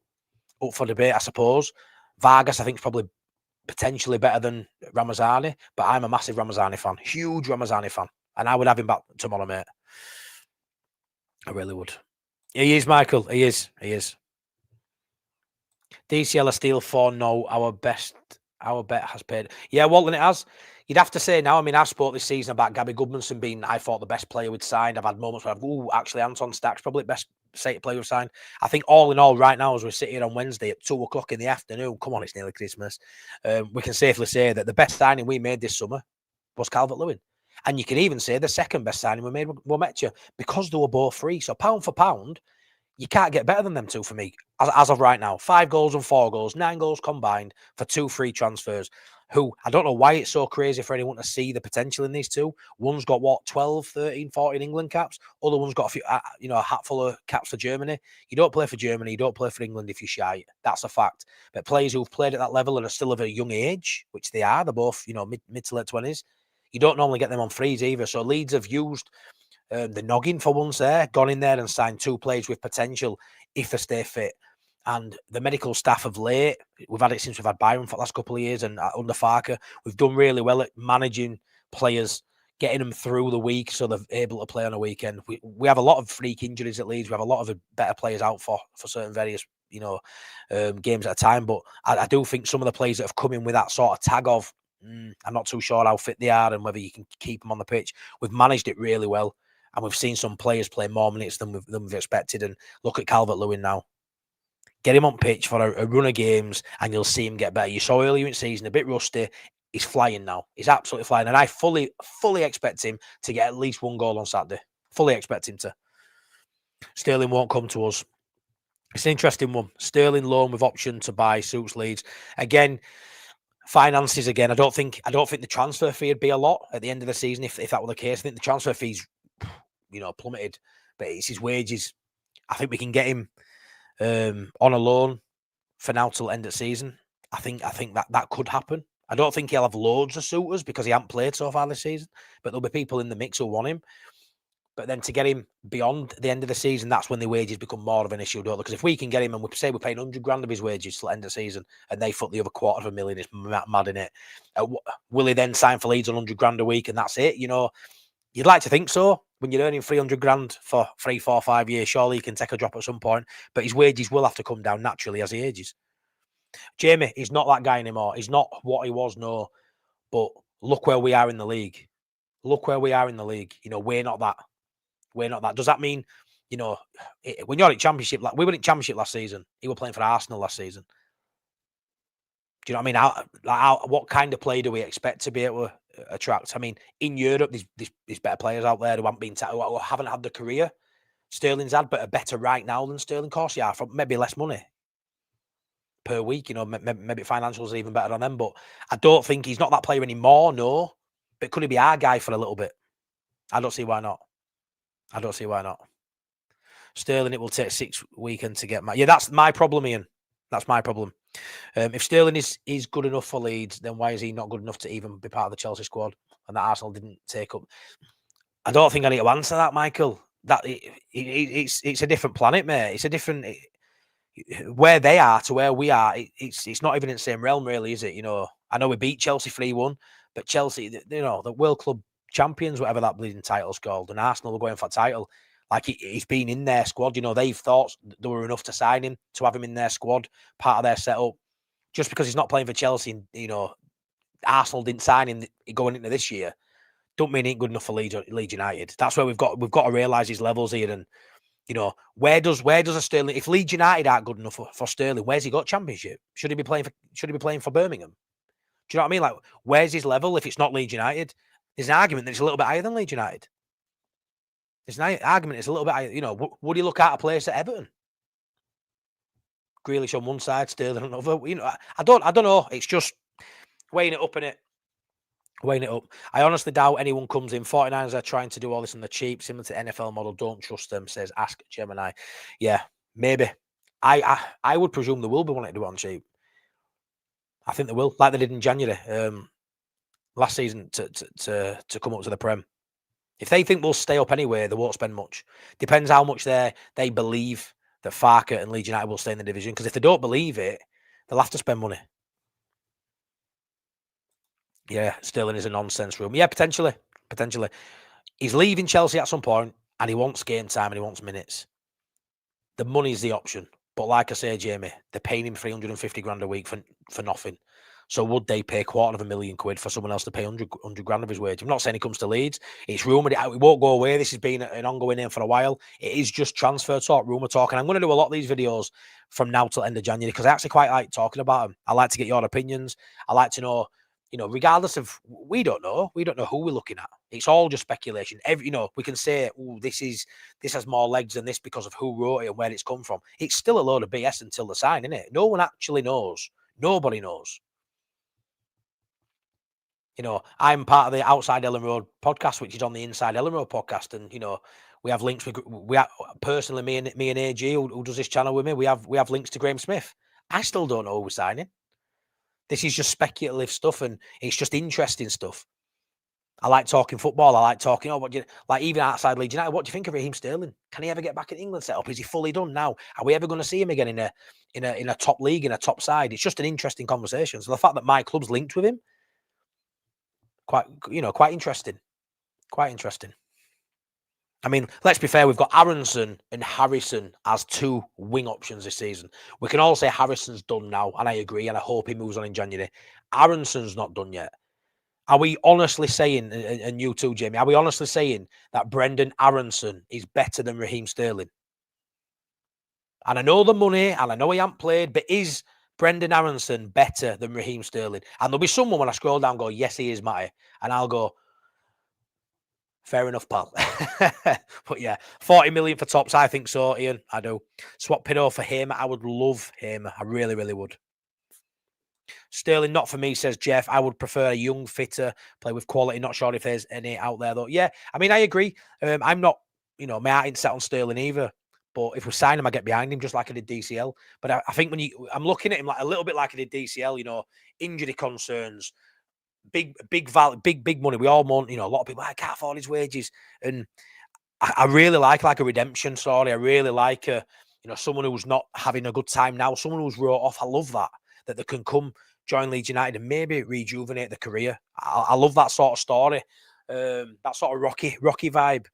Up for debate, I suppose. Vargas, I think, is probably potentially better than Ramazani, but I'm a massive Ramazani fan. Huge Ramazani fan. And I would have him back tomorrow, mate. I really would. He is, Michael. He is. DCL are still 4-0. Our bet has paid. Yeah, Walton, it has. You'd have to say now, I've spoke this season about Gabby Goodmanson being, I thought, the best player we'd signed. I've had moments where actually, Anton Stack's probably the best player we've signed. I think all in all, right now, as we're sitting here on Wednesday at 2:00 in the afternoon, come on, it's nearly Christmas, we can safely say that the best signing we made this summer was Calvert-Lewin. And you can even say the second best signing we made were Metcha because they were both free. So pound for pound, you can't get better than them two for me as of right now. 5 goals and 4 goals, 9 goals combined for 2 free transfers. Who, I don't know why it's so crazy for anyone to see the potential in these two. One's got, what, 12, 13, 14 England caps. Other one's got a few, a hatful of caps for Germany. You don't play for Germany, you don't play for England if you're shy. That's a fact. But players who've played at that level and are still of a young age, which they are, they're both, mid to late 20s, you don't normally get them on frees either. So Leeds have used the noggin for once there, gone in there and signed 2 players with potential if they stay fit. And the medical staff of late, we've had it since we've had Byron for the last couple of years, and under Farker, we've done really well at managing players, getting them through the week so they're able to play on a weekend. We have a lot of freak injuries at Leeds. We have a lot of better players out for certain various games at a time. But I do think some of the players that have come in with that sort of tag of, I'm not too sure how fit they are and whether you can keep them on the pitch. We've managed it really well. And we've seen some players play more minutes than we've expected. And look at Calvert-Lewin now. Get him on pitch for a run of games and you'll see him get better. You saw earlier in the season, a bit rusty. He's flying now. He's absolutely flying. And I fully expect him to get at least 1 goal on Saturday. Fully expect him to. Sterling won't come to us. It's an interesting one. Sterling loan with option to buy suits Leeds. Again, finances again. I don't think the transfer fee would be a lot at the end of the season if that were the case. I think the transfer fee's plummeted, but it's his wages. I think we can get him on a loan for now till end of season. I think that could happen. I don't think he'll have loads of suitors because he hasn't played so far this season, but there'll be people in the mix who want him. But then to get him beyond the end of the season, that's when the wages become more of an issue, don't they? Because if we can get him and we say we're paying 100 grand of his wages till the end of the season and they foot the other $250,000, it's mad in it. Will he then sign for Leeds on 100 grand a week and that's it? You'd like to think so. When you're earning 300 grand for 3, 4, 5 years, surely he can take a drop at some point. But his wages will have to come down naturally as he ages. Jamie, he's not that guy anymore. He's not what he was, no. But look where we are in the league. Look where we are in the league. We're not that. We're not that. Does that mean, when you're in Championship, we were in Championship last season. He was playing for Arsenal last season. Do you know what I mean? What kind of play do we expect to be able to attract? I mean, in Europe, there's better players out there who haven't had the career Sterling's had, but are better right now than Sterling. Of course, yeah, for maybe less money per week. Maybe financials are even better on them. But I don't think he's not that player anymore. No, but could he be our guy for a little bit? I don't see why not. Sterling, it will take 6 weekends to get my. Yeah, that's my problem, Ian. That's my problem. If Sterling is good enough for Leeds, then why is he not good enough to even be part of the Chelsea squad? And that Arsenal didn't take up. I don't think I need to answer that, Michael. That it's a different planet, mate. It's a different where they are to where we are. It's not even in the same realm, really, is it? I know we beat Chelsea 3-1, but Chelsea, the World Club champions, whatever that bleeding title's called, and Arsenal were going for a title. Like he's been in their squad, they've thought they were enough to sign him, to have him in their squad, part of their setup. Just because he's not playing for Chelsea, Arsenal didn't sign him going into this year, don't mean he ain't good enough for Leeds United. That's where we've got to realise his levels here. And where does a Sterling? If Leeds United aren't good enough for Sterling, where's he got Championship? Should he be playing for Birmingham? Do you know what I mean? Like, where's his level if it's not Leeds United? There's an argument that it's a little bit higher than Leeds United. There's an argument it's a little bit higher. Would he look at a place at Everton? Grealish on one side, Sterling on the other. I don't know. It's just weighing it up, innit? Weighing it up. I honestly doubt anyone comes in. 49ers are trying to do all this on the cheap, similar to NFL model. Don't trust them, says Ask Gemini. Yeah, maybe. I would presume they will be wanting to do it on cheap. I think they will, like they did in January last season to come up to the Prem. If they think we'll stay up anyway, they won't spend much. Depends how much they believe that Farker and Leeds United will stay in the division. Because if they don't believe it, they'll have to spend money. Yeah, Sterling is a nonsense room. Yeah, potentially. He's leaving Chelsea at some point, and he wants game time and he wants minutes. The money's the option. But like I say, Jamie, they're paying him 350 grand a week for nothing. So would they pay £250,000 for someone else to pay 100 grand of his wage? I'm not saying he comes to Leeds. It's rumoured. It won't go away. This has been an ongoing name for a while. It is just transfer talk, rumour talk. And I'm going to do a lot of these videos from now till end of January because I actually quite like talking about them. I like to get your opinions. I like to know regardless of, we don't know who we're looking at. It's all just speculation. We can say, oh, this has more legs than this because of who wrote it and where it's come from. It's still a load of BS until the sign, isn't it? No one actually knows. Nobody knows. I'm part of the Outside Elland Road podcast, which is on the Inside Elland Road podcast, and we have links. We have, personally, me and AG, who does this channel with me, we have links to Graham Smith. I still don't know who we're signing. This is just speculative stuff, and it's just interesting stuff. I like talking football. I like talking. Even outside Leeds United? What do you think of Raheem Sterling? Can he ever get back in England setup? Is he fully done now? Are we ever going to see him again in a top league, in a top side? It's just an interesting conversation. So the fact that my club's linked with him, quite interesting. Quite interesting. I mean, let's be fair. We've got Aronson and Harrison as 2 wing options this season. We can all say Harrison's done now, and I agree, and I hope he moves on in January. Aronson's not done yet. Are we honestly saying, and you too, Jamie, are we honestly saying that Brendan Aronson is better than Raheem Sterling? And I know the money, and I know he hasn't played, but is Brendan Aronson better than Raheem Sterling? And there'll be someone when I scroll down go, yes, he is, Matty. And I'll go, fair enough, pal. But yeah, 40 million for tops. I think so, Ian. I do. Swap Piroe for him. I would love him. I really, really would. Sterling, not for me, says Jeff. I would prefer a young, fitter, play with quality. Not sure if there's any out there, though. Yeah, I mean, I agree. I'm not, my heart ain't set on Sterling either. But if we sign him, I get behind him just like I did DCL. But I think I'm looking at him like a little bit like I did DCL, injury concerns, big money. We all want, a lot of people, I can't afford his wages. And I really like a redemption story. I really like someone who's not having a good time now, someone who's wrote off. I love that they can come join Leeds United and maybe rejuvenate the career. I love that sort of story, that sort of Rocky vibe.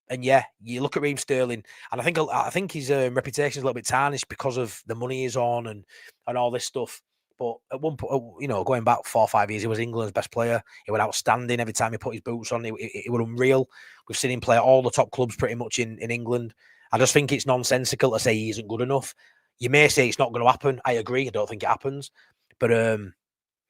And yeah, you look at Raheem Sterling, and I think his reputation is a little bit tarnished because of the money he's on and all this stuff. But at one point, going back 4 or 5 years, he was England's best player. He was outstanding every time he put his boots on. It was unreal. We've seen him play at all the top clubs pretty much in England. I just think it's nonsensical to say he isn't good enough. You may say it's not going to happen. I agree. I don't think it happens. But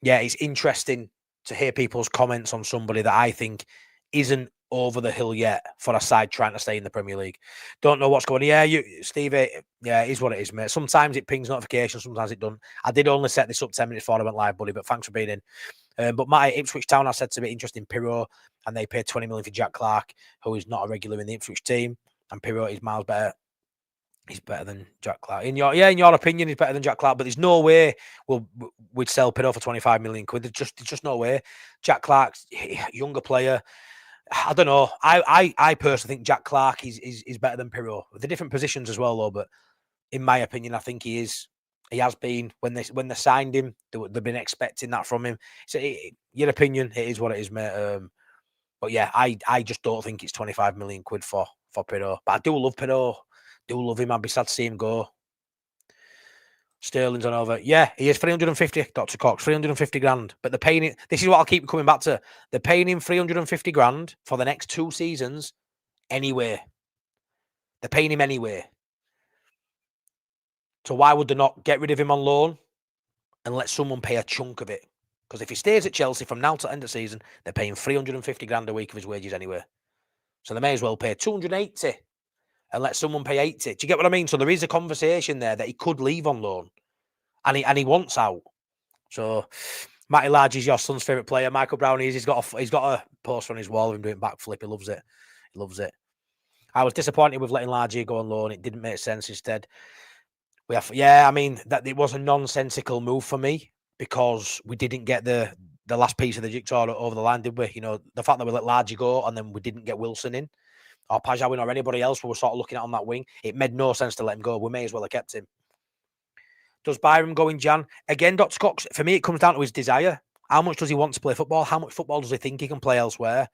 yeah, it's interesting to hear people's comments on somebody that I think isn't over the hill yet for a side trying to stay in the Premier League. Don't know what's going on. Yeah, Steve, yeah, it is what it is, mate. Sometimes it pings notifications, sometimes it doesn't. I did only set this up 10 minutes before I went live, buddy, but thanks for being in. But my Ipswich Town, I said to be interesting, Piroe, and they paid 20 million for Jack Clark, who is not a regular in the Ipswich team, and Piroe is miles better. He's better than Jack Clark. In your opinion, he's better than Jack Clark, but there's no way we'd sell Piroe for 25 million quid. There's just no way. Jack Clark's younger player. I don't know. I personally think Jack Clark is better than Piroe. The different positions as well, though. But in my opinion, I think he is. He has been when they signed him. They've been expecting that from him. So, your opinion, it is what it is, mate. But yeah, I just don't think it's 25 million quid for Piroe. But I do love Piroe. Do love him. I'd be sad to see him go. Sterling's on over. Yeah, he is 350, Dr. Cox, 350 grand. But they're paying it. This is what I'll keep coming back to. They're paying him 350 grand for the next 2 seasons anyway. They're paying him anyway. So why would they not get rid of him on loan and let someone pay a chunk of it? Because if he stays at Chelsea from now to end of season, they're paying 350 grand a week of his wages anyway. So they may as well pay 280 and let someone pay 80. Do you get what I mean? So there is a conversation there that he could leave on loan. And he wants out. So Matty Large is your son's favourite player. Michael Brownie is. He's got a poster on his wall of him doing backflip. He loves it. He loves it. I was disappointed with letting Largy go on loan. It didn't make sense instead. I mean, that it was a nonsensical move for me because we didn't get the last piece of the jigsaw over the line, did we? The fact that we let Largy go and then we didn't get Wilson in, or Pajawin or anybody else we were sort of looking at on that wing, it made no sense to let him go. We may as well have kept him. Does Byram go in Jan? Again, Dr. Cox, for me, it comes down to his desire. How much does he want to play football? How much football does he think he can play elsewhere?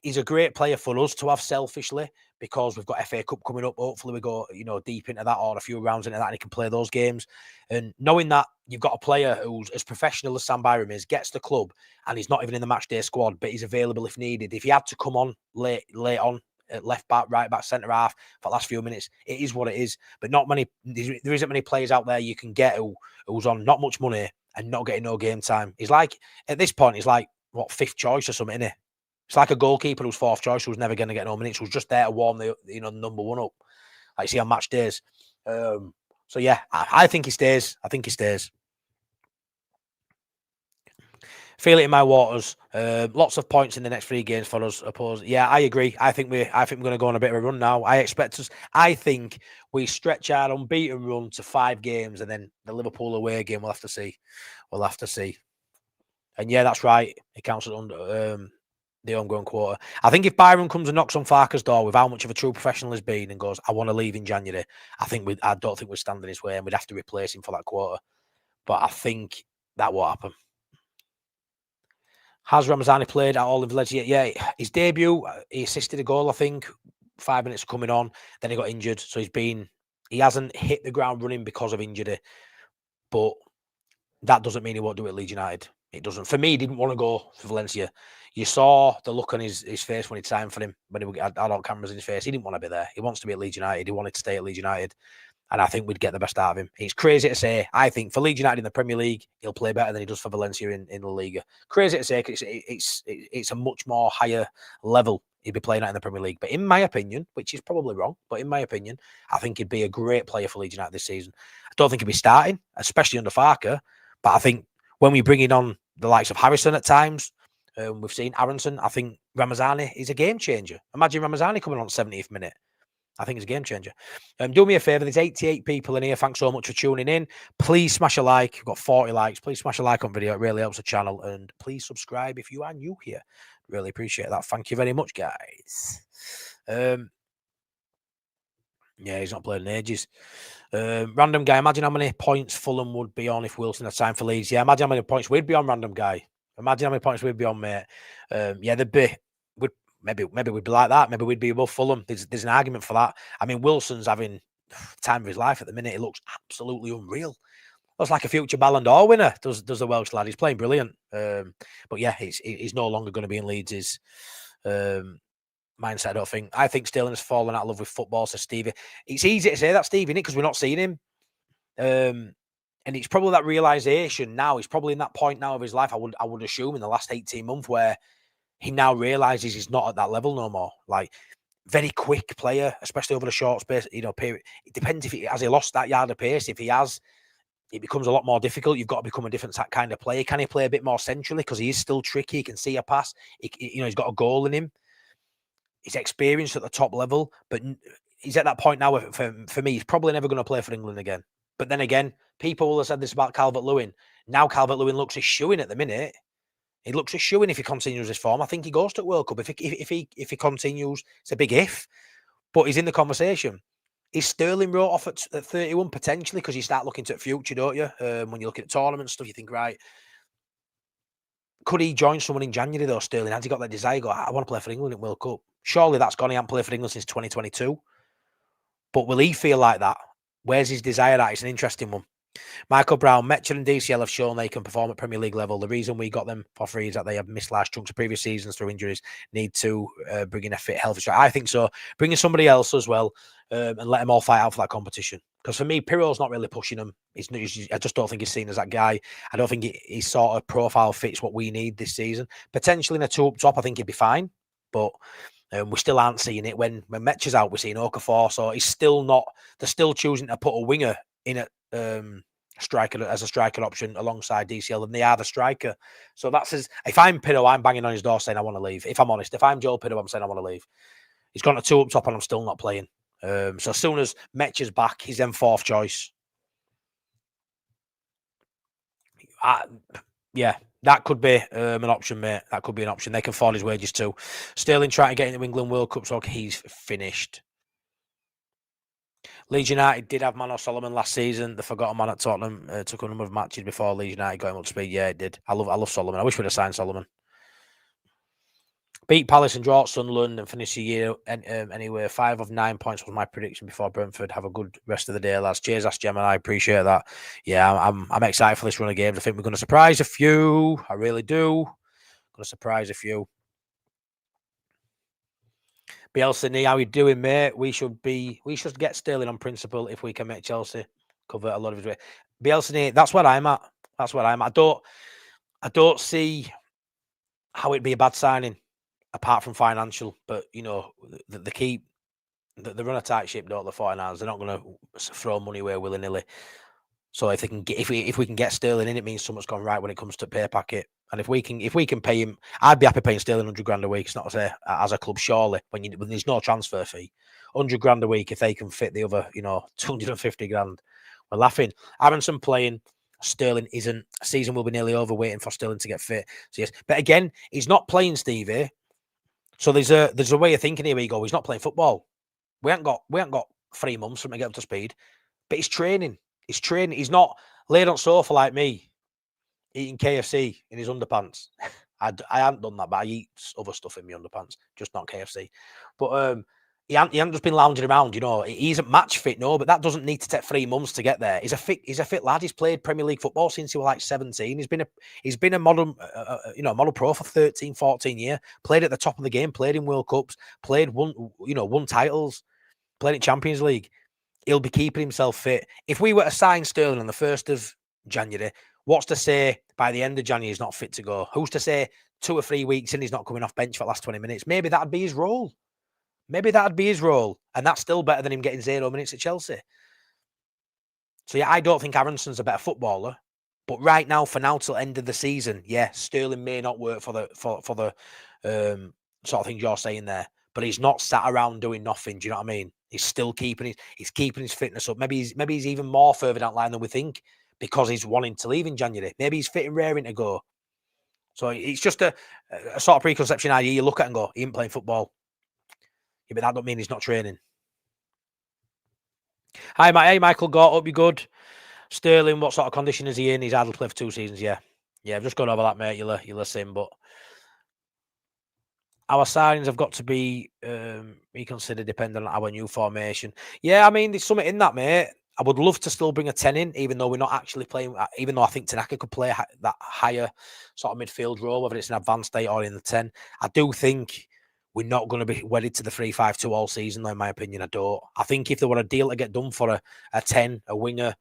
He's a great player for us to have selfishly because we've got FA Cup coming up. Hopefully we go, deep into that or a few rounds into that and he can play those games. And knowing that you've got a player who's as professional as Sam Byram is, gets the club and he's not even in the match day squad, but he's available if needed. If he had to come on late on at left back, right back, centre half for the last few minutes. It is what it is. But not many. There isn't many players out there you can get who's on not much money and not getting no game time. He's like at this point, he's like what, fifth choice or something, isn't he? It's like a goalkeeper who's fourth choice, who's never going to get no minutes, who's just there to warm the number one up, like you see on match days. So yeah, I think he stays. I think he stays. Feel it in my waters. Lots of points in the next 3 games for us. Yeah, I agree. I think we're going to go on a bit of a run now. I think we stretch our unbeaten run to 5 games, and then the Liverpool away game. We'll have to see. And yeah, that's right. It counts as under the homegrown quarter. I think if Byron comes and knocks on Farker's door with how much of a true professional he's been and goes, I want to leave in January, I don't think we're standing his way, and we'd have to replace him for that quarter. But I think that won't happen. Has Ramazani played at all in Valencia? Yeah, his debut, he assisted a goal, I think, 5 minutes coming on. Then he got injured. So he hasn't hit the ground running because of injury. But that doesn't mean he won't do it at Leeds United. It doesn't. For me, he didn't want to go for Valencia. You saw the look on his face when he signed for him, when he had all cameras in his face. He didn't want to be there. He wants to be at Leeds United. He wanted to stay at Leeds United. And I think we'd get the best out of him. It's crazy to say. I think for Leeds United in the Premier League, he'll play better than he does for Valencia in La Liga. Crazy to say, because it's a much more higher level he'd be playing at in the Premier League. But in my opinion, which is probably wrong, but in my opinion, I think he'd be a great player for Leeds United this season. I don't think he'd be starting, especially under Farker. But I think when we bring in on the likes of Harrison at times, we've seen Aronson, I think Ramazani is a game changer. Imagine Ramazani coming on 70th minute. I think it's a game changer. Do me a favour. There's 88 people in here. Thanks so much for tuning in. Please smash a like. We've got 40 likes. Please smash a like on video. It really helps the channel. And please subscribe if you are new here. Really appreciate that. Thank you very much, guys. Yeah, he's not played in ages. Random guy. Imagine how many points Fulham would be on if Wilson had signed for Leeds. Yeah, imagine how many points we'd be on, random guy. Imagine how many points we'd be on, mate. Yeah, they'd be. Maybe we'd be like that. Maybe we'd be above Fulham. There's an argument for that. I mean, Wilson's having time of his life at the minute. He looks absolutely unreal. Looks like a future Ballon d'Or winner. Does the Welsh lad? He's playing brilliant. But yeah, he's no longer going to be in Leeds' mindset. I think Sterling has fallen out of love with football. So Stevie, it's easy to say that, Stevie, because we're not seeing him. And it's probably that realization now. He's probably in that point now of his life. I would assume in the last 18 months where he now realizes he's not at that level no more. Like, very quick player, especially over the short space, period. It depends if has he lost that yard of pace. If he has, it becomes a lot more difficult. You've got to become a different kind of player. Can he play a bit more centrally? Because he is still tricky. He can see a pass. He's got a goal in him. He's experienced at the top level, but he's at that point now where, for me, he's probably never going to play for England again. But then again, people will have said this about Calvert-Lewin. Now Calvert-Lewin looks a shoo-in at the minute. He looks a shoo-in if he continues his form. I think he goes to World Cup. If he continues, it's a big if. But he's in the conversation. Is Sterling wrote off at 31 potentially, because you start looking to the future, don't you? When you look at tournament stuff, you think, right, could he join someone in January though, Sterling? Has he got that desire? Go, I want to play for England in World Cup. Surely that's gone. He hasn't played for England since 2022. But will he feel like that? Where's his desire at? It's an interesting one. Michael Brown, Metcher and DCL have shown they can perform at Premier League level. The reason we got them for free is that they have missed large chunks of previous seasons through injuries. Need to bring in a fit, healthy striker. I think so. Bring in somebody else as well and let them all fight out for that competition. Because for me, Piroe's not really pushing them. I just don't think he's seen as that guy. I don't think his sort of profile fits what we need this season. Potentially in a two up top, I think he'd be fine. But we still aren't seeing it. When Metcher's out, we're seeing Okafor. So he's still not. They're still choosing to put a winger in at striker as a striker option alongside DCL, and they are the striker. So that's if I'm Piroe, I'm banging on his door saying I want to leave. If I'm honest, if I'm Joel Piroe, I'm saying I want to leave. He's gone to two up top and I'm still not playing. So as soon as Metcher's back, he's then fourth choice. Yeah, that could be an option, mate. That could be an option. They can afford his wages too. Sterling trying to get into England World Cup, so he's finished. Leeds United did have Mano Solomon last season. The forgotten man at Tottenham took a number of matches before Leeds United got him up to speed. Yeah, it did. I love Solomon. I wish we'd have signed Solomon. Beat Palace and draw at Sunderland and finish the year anyway. 5 of 9 points was my prediction before Brentford. Have a good rest of the day, lads. Cheers, Ask Gemini. I appreciate that. Yeah, I'm excited for this run of games. I think we're going to surprise a few. I really do. Going to surprise a few. Bielsa, how you doing, mate? We should get Sterling on principle if we can make Chelsea cover a lot of his way. Bielsa, that's where I'm at. I don't see how it'd be a bad signing apart from financial. But the key, they run a tight ship, don't the 49ers? They're not going to throw money away willy nilly. So if we can get Sterling in, it means something's gone right when it comes to pay packet. And if we can pay him, I'd be happy paying Sterling $100,000 a week. It's not to say as a club, surely when there's no transfer fee, $100,000 a week. If they can fit the other, $250,000, we're laughing. Aronson playing, Sterling isn't. Season will be nearly over, waiting for Sterling to get fit. So yes, but again, he's not playing, Stevie. So there's a way of thinking here. We go, he's not playing football. We haven't got 3 months for him to get up to speed, but he's training. He's training. He's not laid on sofa like me, eating KFC in his underpants. I haven't done that, but I eat other stuff in my underpants, just not KFC. But he hasn't just been lounging around. He isn't match fit, no, but that doesn't need to take 3 months to get there. He's a fit lad. He's played Premier League football since he was like 17. He's been a model, model pro for 13, 14 years. Played at the top of the game. Played in World Cups. Won titles. Played in Champions League. He'll be keeping himself fit. If we were to sign Sterling on the 1st of January, what's to say by the end of January he's not fit to go? Who's to say 2 or 3 weeks in he's not coming off bench for the last 20 minutes? Maybe that'd be his role. And that's still better than him getting 0 minutes at Chelsea. So yeah, I don't think Aronson's a better footballer. But right now, for now till end of the season, yeah, Sterling may not work for the sort of things you're saying there. But he's not sat around doing nothing. Do you know what I mean? He's still keeping his fitness up. Maybe he's even more further down the line than we think because he's wanting to leave in January. Maybe he's fit and raring to go. So it's just a sort of preconception idea you look at and go, he ain't playing football. Yeah, but that don't mean he's not training. Hi, Michael Gort, hope you're good. Sterling, what sort of condition is he in? He's hardly played for 2 seasons, yeah. Yeah, I've just gone over that, mate. You'll listen, but our signings have got to be reconsidered depending on our new formation. Yeah, I mean, there's something in that, mate. I would love to still bring a 10 in, even though we're not actually playing, even though I think Tanaka could play that higher sort of midfield role, whether it's an advanced state or in the 10. I do think we're not going to be wedded to the 3-5-2 all season, though, in my opinion. I don't. I think if there were a deal to get done for a 10, a winger,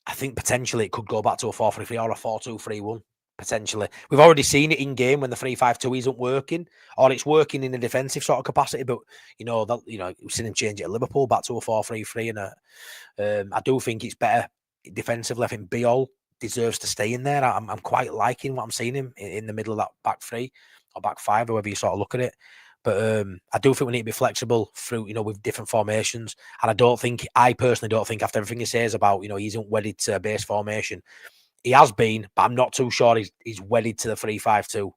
I think potentially it could go back to a 4-3-3 or a 4-2-3-1. Potentially. We've already seen it in game when the 3-5-2 isn't working, or it's working in a defensive sort of capacity. But we've seen him change it at Liverpool back to a 4-3-3, and I do think it's better defensively. I think Biol deserves to stay in there. I'm quite liking what I'm seeing him in the middle of that back 3 or back 5, however you sort of look at it. But I do think we need to be flexible through, with different formations. And I personally don't think after everything he says about, he isn't wedded to a base formation. He has been, but I'm not too sure he's wedded to the 3-5-2.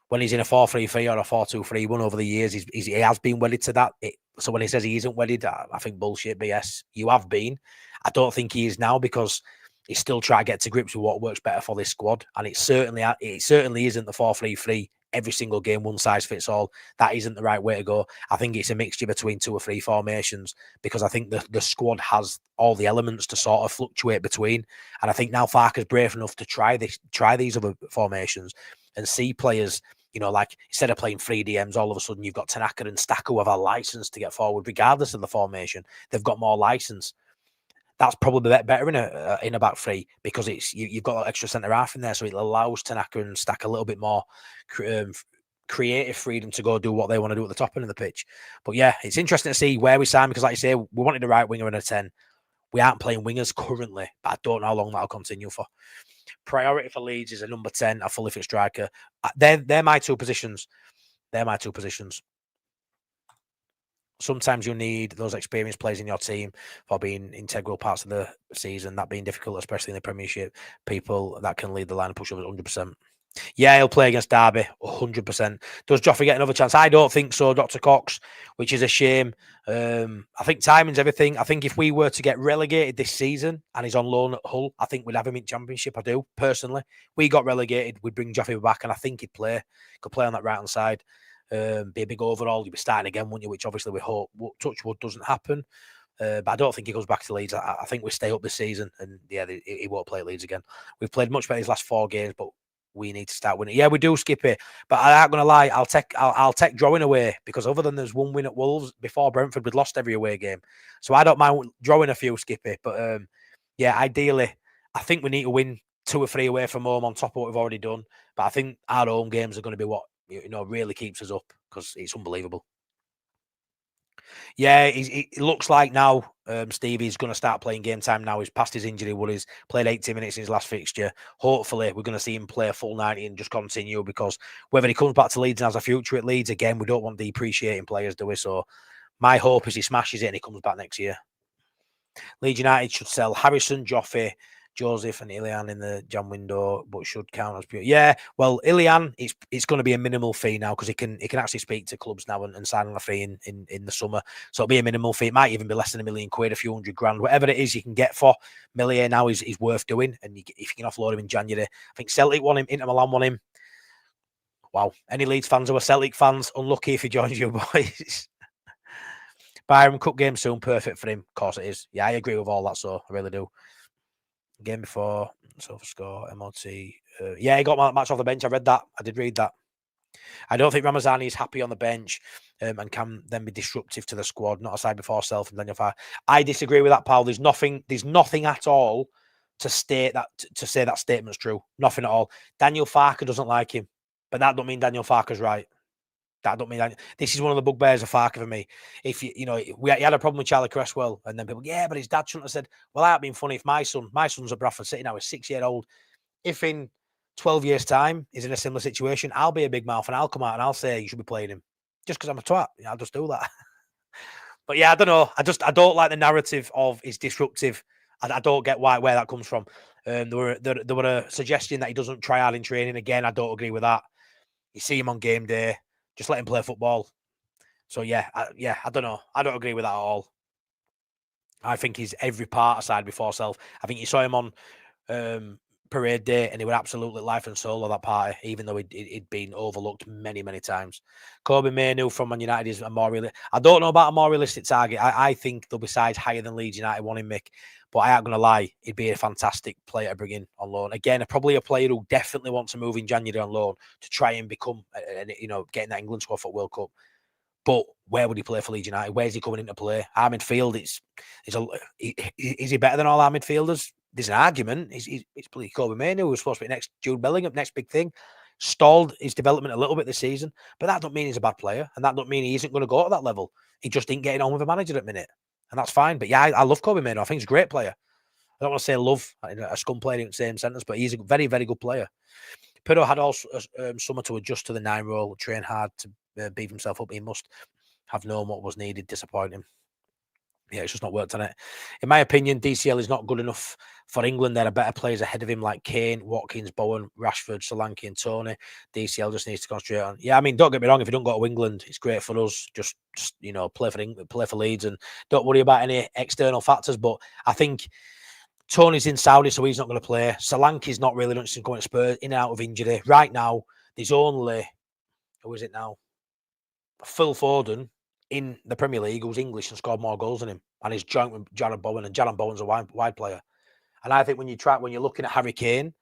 When he's in a 4-3-3 or a 4-2-3-1 over the years, he has been wedded to that. So when he says he isn't wedded, I think bullshit, but yes, you have been. I don't think he is now because he's still trying to get to grips with what works better for this squad. And it certainly isn't the 4-3-3. Every single game, one size fits all. That isn't the right way to go. I think it's a mixture between 2 or 3 formations because I think the squad has all the elements to sort of fluctuate between. And I think now Farke's brave enough to try these other formations and see players, like instead of playing 3 DMs, all of a sudden you've got Tanaka and Staka who have a license to get forward regardless of the formation. They've got more license. That's probably better in a back 3 because you've got that extra centre half in there, so it allows Tanaka and Stack a little bit more creative freedom to go do what they want to do at the top end of the pitch. But yeah, it's interesting to see where we sign because, like I say, we wanted a right winger and a 10. We aren't playing wingers currently, but I don't know how long that'll continue for. Priority for Leeds is a number 10, a fully fit striker. They're my 2 positions. Sometimes you need those experienced players in your team for being integral parts of the season. That being difficult, especially in the Premiership. People that can lead the line and push over 100%. Yeah, he'll play against Derby 100%. Does Joffrey get another chance? I don't think so, Dr. Cox, which is a shame. I think timing's everything. I think if we were to get relegated this season and he's on loan at Hull, I think we'd have him in Championship. I do, personally. We got relegated, we'd bring Joffrey back, and I think he'd play. Could play on that right-hand side. Be a big overall. You'll be starting again, wouldn't you? Which obviously we hope, touch wood, doesn't happen. But I don't think he goes back to Leeds. I think we stay up this season, and yeah, he won't play at Leeds again. We've played much better his last 4 games, but we need to start winning. Yeah, we do, Skippy. But I'm not gonna lie, I'll take drawing away, because other than there's one win at Wolves before Brentford, we'd lost every away game. So I don't mind drawing a few, Skippy. But yeah, ideally, I think we need to win 2 or 3 away from home on top of what we've already done. But I think our home games are going to be what really keeps us up, because it's unbelievable. Yeah, it looks like now Stevie's going to start playing game time now. He's past his injury. He's played 80 minutes in his last fixture. Hopefully, we're going to see him play a full 90 and just continue, because whether he comes back to Leeds and has a future at Leeds, again, we don't want depreciating players, do we? So my hope is he smashes it and he comes back next year. Leeds United should sell Harrison, Joffe, Joseph and Ilian in the Jan window, but should count as pure. Yeah, well, Ilian, it's going to be a minimal fee now, because he can actually speak to clubs now and sign on a fee in the summer. So it'll be a minimal fee. It might even be less than £1 million, a few £100,000, whatever it is you can get for Millier now is worth doing. And if you can offload him in January, I think Celtic want him, Inter Milan want him. Wow, any Leeds fans who are Celtic fans, unlucky if he joins you, boys. Byron, Cup game soon, perfect for him. Of course it is. Yeah, I agree with all that, so I really do. Game before, silver score, MOT. Yeah, he got my match off the bench. I read that. I did read that. I don't think Ramazani is happy on the bench and can then be disruptive to the squad. Not aside before self and Daniel Farke. I disagree with that, pal. There's nothing at all to state that to say that statement's true. Nothing at all. Daniel Farke doesn't like him, but that don't mean Daniel Farke's right. That don't mean that. This is one of the bugbears of Farke for me. If he had a problem with Charlie Cresswell, and then people, yeah, but his dad shouldn't have said, well, that'd been funny if my son's at Bradford City now, he's 6-year-old. If in 12 years' time he's in a similar situation, I'll be a big mouth and I'll come out and I'll say you should be playing him. Just because I'm a twat. I'll just do that. But yeah, I don't know. I don't like the narrative of he's disruptive. I don't get where that comes from. There were a suggestion that he doesn't try hard in training. Again, I don't agree with that. You see him on game day. Just let him play football. So, yeah, I don't know. I don't agree with that at all. I think he's every part aside before self. I think you saw him on parade day and he was absolutely life and soul of that party, even though he'd been overlooked many, many times. Kobe Mainoo from Man United is a more realistic. I don't know about a more realistic target. I think there'll be sides higher than Leeds United wanting Mick. But I ain't going to lie, he'd be a fantastic player to bring in on loan. Again, probably a player who definitely wants to move in January on loan to try and become, getting that England squad for World Cup. But where would he play for Leeds United? Where's he coming in to play? Our midfield, is he better than all our midfielders? There's an argument. It's probably Kobe Mainoo, who's supposed to be next Jude Bellingham, next big thing. Stalled his development a little bit this season, but that don't mean he's a bad player, and that don't mean he isn't going to go to that level. He just ain't getting on with a manager at the minute. And that's fine. But yeah, I love Kobe Mainoo. I think he's a great player. I don't want to say love, a scum player in the same sentence, but he's a very, very good player. Piroe had also summer to adjust to the 9 role, train hard to beef himself up. He must have known what was needed. Disappointing. Yeah, it's just not worked on it. In my opinion, DCL is not good enough for England. There are better players ahead of him like Kane, Watkins, Bowen, Rashford, Solanke and Tony. DCL just needs to concentrate on. Yeah, I mean, don't get me wrong. If you don't go to England, it's great for us. Just play for England, play for Leeds, and don't worry about any external factors. But I think Tony's in Saudi, so he's not going to play. Solanke's not really interested in going to Spurs, in and out of injury. Right now, there's only, who is it now? Phil Foden in the Premier League, who's English and scored more goals than him, and he's joint with Jaron Bowen, and Jaron Bowen's a wide player. And I think when you're looking at Harry Kane,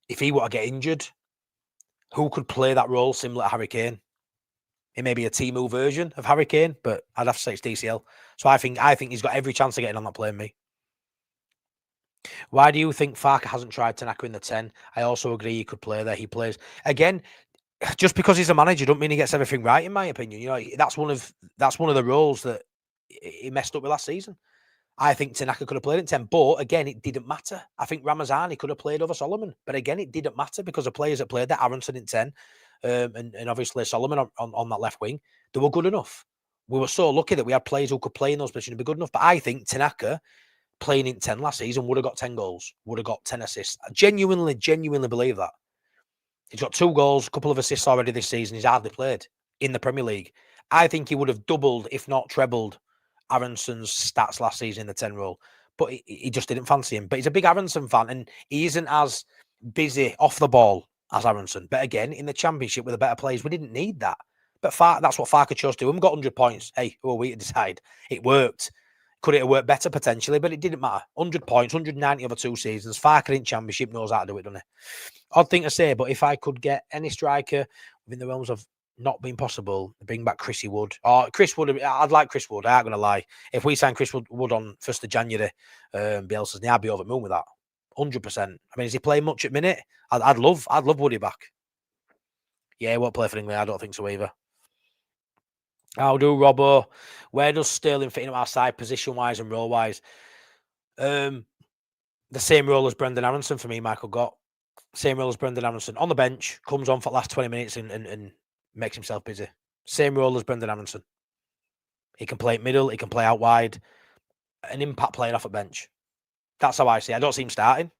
if he were to get injured, who could play that role similar to Harry Kane? It may be a Timu version of Harry Kane, but I'd have to say it's DCL. So I think he's got every chance of getting on that plane, me. Why do you think Farke hasn't tried Tanaka in the 10? I also agree he could play there. He plays again. Just because he's a manager, don't mean he gets everything right. In my opinion, that's one of the roles that he messed up with last season. I think Tanaka could have played in 10, but again, it didn't matter. I think Ramazani could have played over Solomon, but again, it didn't matter because the players that played there, Aronson in 10, and obviously Solomon on that left wing, they were good enough. We were so lucky that we had players who could play in those positions and be good enough. But I think Tanaka playing in 10 last season would have got 10 goals, would have got 10 assists. I genuinely believe that. He's got 2 goals, a couple of assists already this season. He's hardly played in the Premier League. I think he would have doubled, if not trebled, Aronson's stats last season in the 10 role. But he just didn't fancy him. But he's a big Aronson fan, and he isn't as busy off the ball as Aronson. But again, in the Championship with the better players, we didn't need that. But that's what Farke chose to do. We got 100 points. Hey, who are we to decide? It worked. Could it have worked better potentially? But it didn't matter. 100 points, 190 over 2 seasons. Farker in Championship knows how to do it, doesn't he? Odd thing to say, but if I could get any striker within the realms of not being possible, bring back Chrissy Wood. Or Chris Wood, I'd like Chris Wood. I ain't going to lie. If we sign Chris Wood on 1st of January, Bielsa's knee, I'd be over the moon with that. 100%. I mean, is he playing much at minute? I'd love Woody back. Yeah, he won't play for England. I don't think so either. How do Robbo? Where does Sterling fit into our side, position-wise and role-wise? The same role as Brendan Aronson for me, Michael Gott. Same role as Brendan Aronson. On the bench, comes on for the last 20 minutes and makes himself busy. Same role as Brendan Aronson. He can play middle, he can play out wide. An impact player off a bench. That's how I see it. I don't see him starting.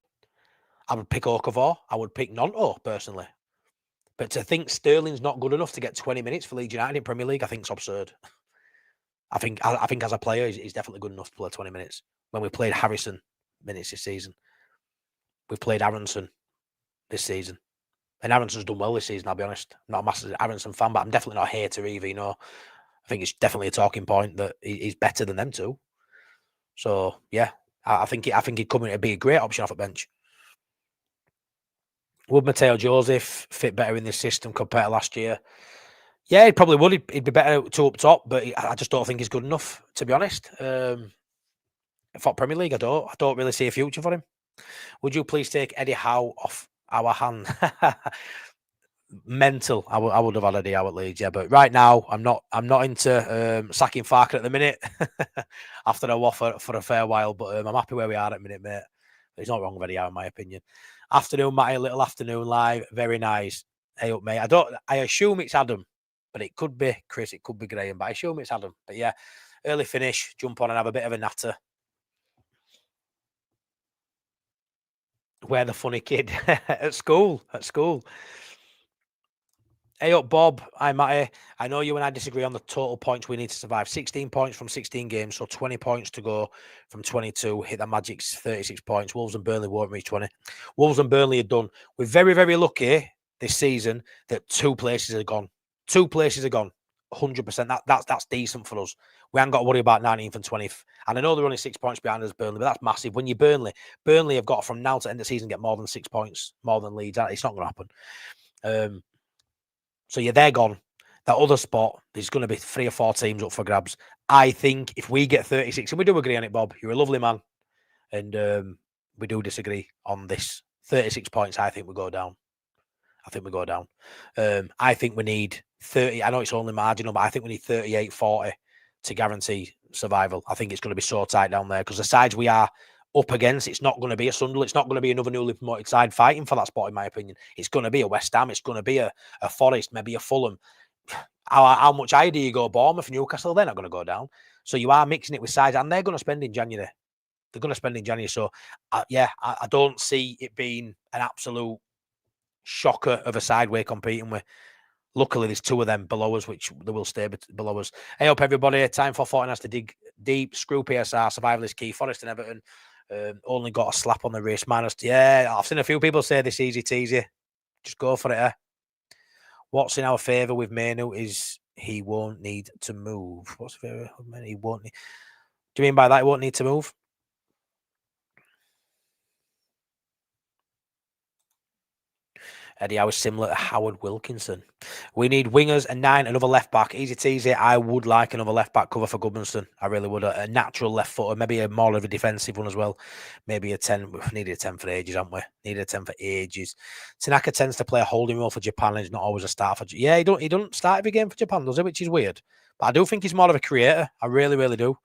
I would pick Okafor. I would pick Nonto, personally. But to think Sterling's not good enough to get 20 minutes for Leeds United in Premier League, I think it's absurd. I think as a player, he's definitely good enough to play 20 minutes. When we played Harrison minutes this season, we've played Aronson this season. And Aronson's done well this season, I'll be honest. I'm not a massive Aronson fan, but I'm definitely not a hater either, you know. I think it's definitely a talking point that he's better than them two. So, yeah, I think he'd come in to be a great option off a bench. Would Mateo Joseph fit better in this system compared to last year? Yeah, he probably would. He'd be better to up top, but I just don't think he's good enough, to be honest. For Premier League, I don't really see a future for him. Would you please take Eddie Howe off our hand? Mental. I would have had Eddie Howe at Leeds, yeah. But right now, I'm not into sacking Farker at the minute. After a waffle for a fair while, but I'm happy where we are at the minute, mate. There's not wrong with Eddie Howe, in my opinion. Afternoon, Matty, little afternoon live. Very nice. Hey up, mate. I assume it's Adam, but it could be Chris, it could be Graham, but I assume it's Adam. But yeah, early finish, jump on and have a bit of a natter. Where the funny kid at school. Hey up, Bob. Hi, Matty. I know you and I disagree on the total points we need to survive. 16 points from 16 games, so 20 points to go from 22. Hit that magic 36 points. Wolves and Burnley won't reach 20. Wolves and Burnley are done. We're very, very lucky this season that 2 places are gone. 2 places are gone. 100%. That's decent for us. We haven't got to worry about 19th and 20th. And I know they're only 6 points behind us, Burnley, but that's massive. When you're Burnley have got from now to end of the season get more than 6 points, more than Leeds. It's not going to happen. So yeah, they're gone. That other spot, there's going to be 3 or 4 teams up for grabs. I think if we get 36, and we do agree on it, Bob, you're a lovely man, and we do disagree on this. 36 points, I think we go down. I think we need 30. I know it's only marginal, but I think we need 38, 40 to guarantee survival. I think it's going to be so tight down there because the sides we are up against, it's not going to be a Sunderland, it's not going to be another newly promoted side fighting for that spot, in my opinion. It's going to be a West Ham, it's going to be a Forest, maybe a Fulham. How much higher do you go? Bournemouth, Newcastle, they're not going to go down. So you are mixing it with sides, and they're going to spend in January. So, yeah, I don't see it being an absolute shocker of a side we're competing with. Luckily, there's 2 of them below us, which they will stay below us. Hey up, everybody. Time for 40 has to dig deep. Screw PSR. Survival is key. Forest and Everton only got a slap on the wrist. Yeah, I've seen a few people say this easy teasy. Just go for it, eh? What's in our favour with Manu is he won't need to move. What's the favour? He won't need... Do you mean by that he won't need to move? Eddie Howe is similar to Howard Wilkinson. We need wingers, a 9, another left back. Easy teasy. I would like another left back cover for Goodmanson. I really would. A natural left footer, maybe a more of a defensive one as well. Maybe a 10. We've needed a 10 for ages, haven't we? Needed a 10 for ages. Tanaka tends to play a holding role for Japan and he's not always a starter for... Yeah, he don't start every game for Japan, does he? Which is weird. But I do think he's more of a creator. I really, really do.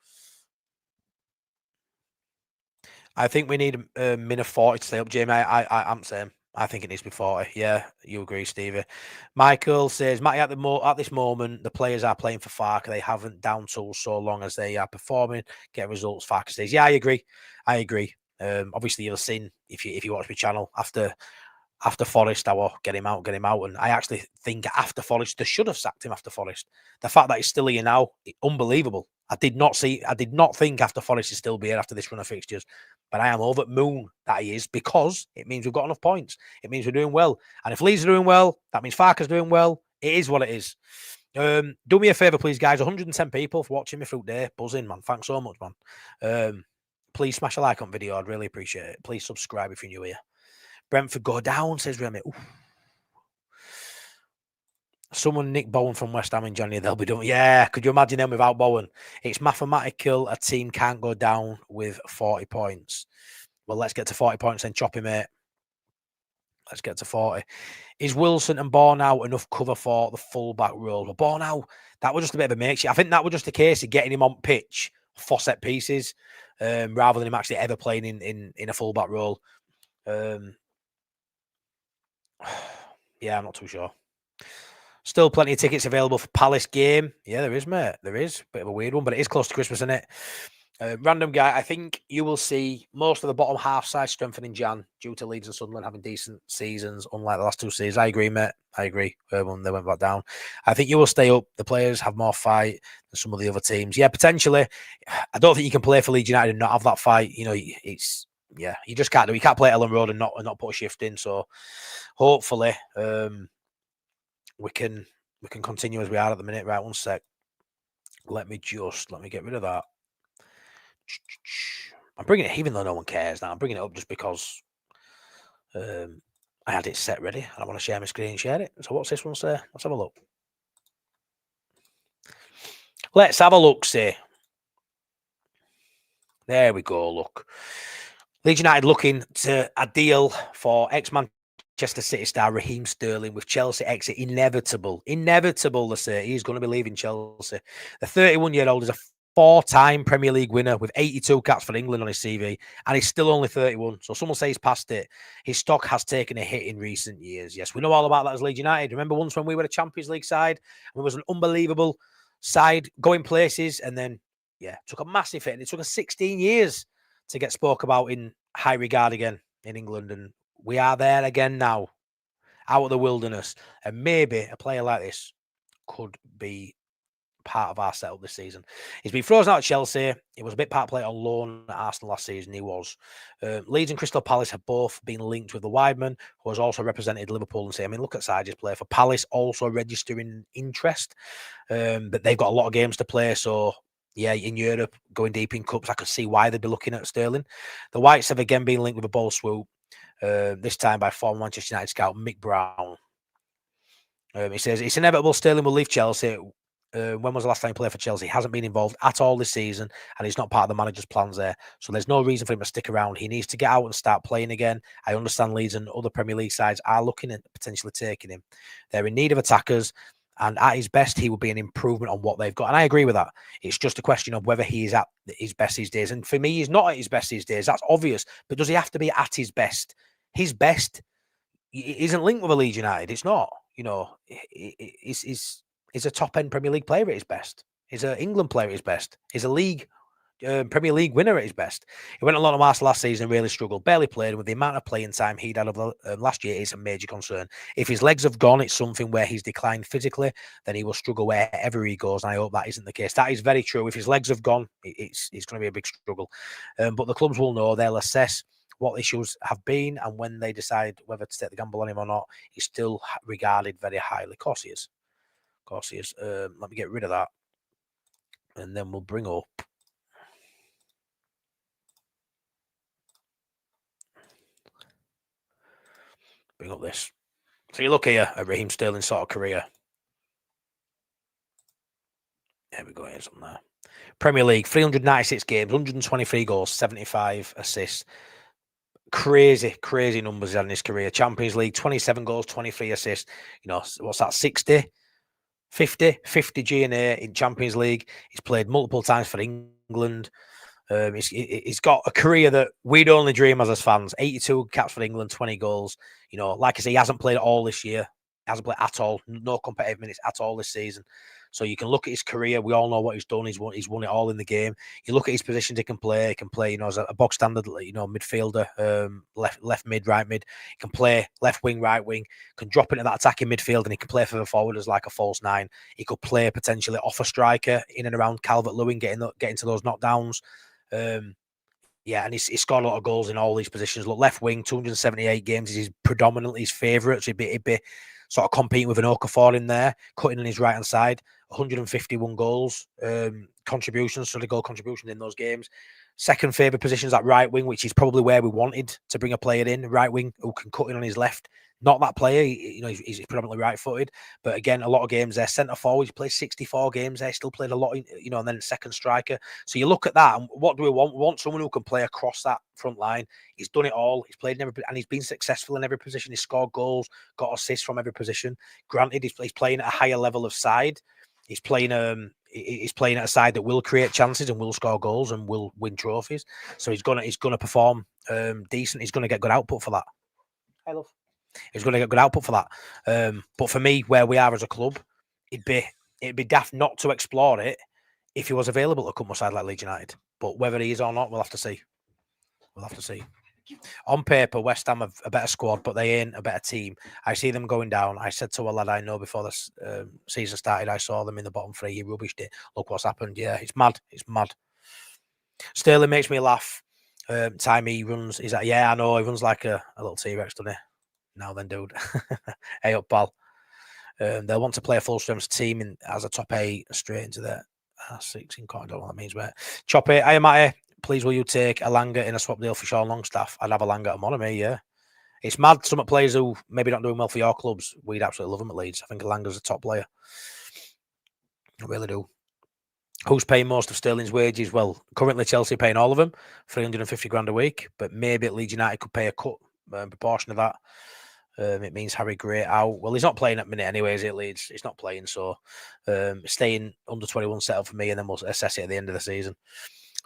I think we need a min of 40 to stay up, Jamie. I'm saying. I think it needs to be 40. Yeah, you agree, Stevie. Michael says, Matty, at this moment, the players are playing for Farker. They haven't down tools so long as they are performing, get results. Farker says, yeah, I agree. Obviously, you'll have seen, if you watch my channel, after Forest, I will get him out. And I actually think after Forest, they should have sacked him after Forest. The fact that he's still here now, unbelievable. I did not think after Forest is still be here after this run of fixtures. But I am over the moon that he is because it means we've got enough points. It means we're doing well. And if Leeds are doing well, that means Farker's doing well. It is what it is. Do me a favour, please, guys. 110 people for watching me through day. Buzzing, man. Thanks so much, man. Please smash a like on video. I'd really appreciate it. Please subscribe if you're new here. Brentford go down, says Remy. Oof. Someone Nick Bowen from West Ham in January, they'll be done. Yeah, could you imagine them without Bowen? It's mathematical. A team can't go down with 40 points. Well, let's get to 40 points then, choppy, mate. Let's get to 40. Is Wilson and Bornau enough cover for the full-back role? Well, Bornau, that was just a bit of a makeshift. I think that was just a case of getting him on pitch for set pieces rather than him actually ever playing in a full-back role. Yeah, I'm not too sure. Still plenty of tickets available for Palace game. Yeah, there is, mate. There is. Bit of a weird one, but it is close to Christmas, isn't it? Random guy, I think you will see most of the bottom half side strengthening Jan due to Leeds and Sunderland having decent seasons, unlike the last 2 seasons. I agree, mate. I agree. When they went back down, I think you will stay up. The players have more fight than some of the other teams. Yeah, potentially. I don't think you can play for Leeds United and not have that fight. You know, it's you just can't do. You can't play at Elland Road and not put a shift in. So hopefully, we can continue as we are at the minute. Right, one sec. Let me get rid of that. I'm bringing it, even though no one cares now. I'm bringing it up just because I had it set ready and I want to share my screen and share it. So what's this one say? Let's have a look. Let's have a look, see. There we go, look. Leeds United looking to a deal for ex-Manchester City star Raheem Sterling with Chelsea exit inevitable. Inevitable, they say. He's going to be leaving Chelsea. The 31-year-old is a 4-time Premier League winner with 82 caps for England on his CV, and he's still only 31. So someone say he's past it. His stock has taken a hit in recent years. Yes, we know all about that as Leeds United. Remember once when we were a Champions League side, and it was an unbelievable side going places, and then, took a massive hit, and it took us 16 years to get spoke about in high regard again in England, and we are there again now, out of the wilderness, and maybe a player like this could be part of our setup this season. He's been frozen out at Chelsea. He was a bit part player on loan at Arsenal last season. He was. Leeds and Crystal Palace have both been linked with the Wideman, who has also represented Liverpool and City. I mean, look at Sarge's play for Palace, also registering interest, but they've got a lot of games to play, so yeah, in Europe, going deep in cups, I could see why they'd be looking at Sterling. The Whites have again been linked with a ball swoop, this time by former Manchester United scout Mick Brown. He says, it's inevitable Sterling will leave Chelsea. When was the last time he played for Chelsea? He hasn't been involved at all this season, and he's not part of the manager's plans there. So there's no reason for him to stick around. He needs to get out and start playing again. I understand Leeds and other Premier League sides are looking at potentially taking him. They're in need of attackers, and at his best, he will be an improvement on what they've got. And I agree with that. It's just a question of whether he is at his best these days. And for me, he's not at his best these days. That's obvious. But does he have to be at his best? His best isn't linked with a Leeds United. It's not. You know, he's a top-end Premier League player at his best. He's an England player at his best. He's a league Premier League winner at his best. He went a lot of Arsenal last season and really struggled. Barely played. With the amount of playing time he'd had over last year, it's a major concern. If his legs have gone, it's something where he's declined physically, then he will struggle wherever he goes. And I hope that isn't the case. That is very true. If his legs have gone, it's going to be a big struggle. But the clubs will know. They'll assess what issues have been, and when they decide whether to take the gamble on him or not, he's still regarded very highly. Of course he is. Let me get rid of that, and then we'll bring up this. So you look here at Raheem Sterling's sort of career. There we go. Here's on there. Premier League, 396 games, 123 goals, 75 assists. Crazy numbers in his career. Champions League, 27 goals, 23 assists. You know, what's that, 60? 50 G&A in Champions League. He's played multiple times for England. He's got a career that we'd only dream as fans. 82 caps for England, 20 goals. You know, like I say, he hasn't played at all this year. He hasn't played at all. No competitive minutes at all this season. So you can look at his career. We all know what he's done. He's won it all in the game. You look at his positions he can play. He can play, you know, as a box standard, you know, midfielder, left mid, right mid. He can play left wing, right wing. Can drop into that attacking midfield, and he can play further forward as like a false nine. He could play potentially off a striker in and around Calvert-Lewin, getting to those knockdowns. Yeah, and he's scored a lot of goals in all these positions. Look, left wing, 278 games is predominantly his favourite. So it'd be sort of competing with an Okafor in there, cutting on his right hand side. 151 goals, contributions, so the goal contributions in those games. Second favourite positions at right wing, which is probably where we wanted to bring a player in, right wing who can cut in on his left. Not that player, he's predominantly right-footed, but again, a lot of games there. Centre forward, he played 64 games there, still played a lot, and then second striker. So you look at that, and what do we want? We want someone who can play across that front line. He's done it all. He's played in every, and he's been successful in every position. He's scored goals, got assists from every position. Granted, he's playing at a higher level of side. He's playing at a side that will create chances and will score goals and will win trophies. So he's gonna perform decent. He's gonna get good output for that. I love. He's going to get good output for that. But for me, where we are as a club, it'd be daft not to explore it if he was available to come to a side like Leeds United. But whether he is or not, we'll have to see. We'll have to see. On paper, West Ham have a better squad, but they ain't a better team. I see them going down. I said to a lad I know before this season started, I saw them in the bottom three. He rubbished it. Look what's happened. Yeah, it's mad. It's mad. Sterling makes me laugh. Time he runs, he's like, yeah, I know. He runs like a little T-Rex, doesn't he? Now then, dude. Hey up, pal. They'll want to play a full strength team as a top 8 straight into their 16 quarter. I don't know what that means, but chop it. Hey, Matty, please will you take Elanga in a swap deal for Sean Longstaff? I'd have Elanga at Monami, yeah. It's mad. Some players who maybe not doing well for your clubs, we'd absolutely love them at Leeds. I think Elanga's a top player. I really do. Who's paying most of Sterling's wages? Well, currently Chelsea paying all of them, 350 grand a week, but maybe at Leeds United could pay a cut proportion of that. It means Harry Gray out. Well, he's not playing at minute anyway, is it, Leeds? He's not playing, so staying under 21 set up for me, and then we'll assess it at the end of the season.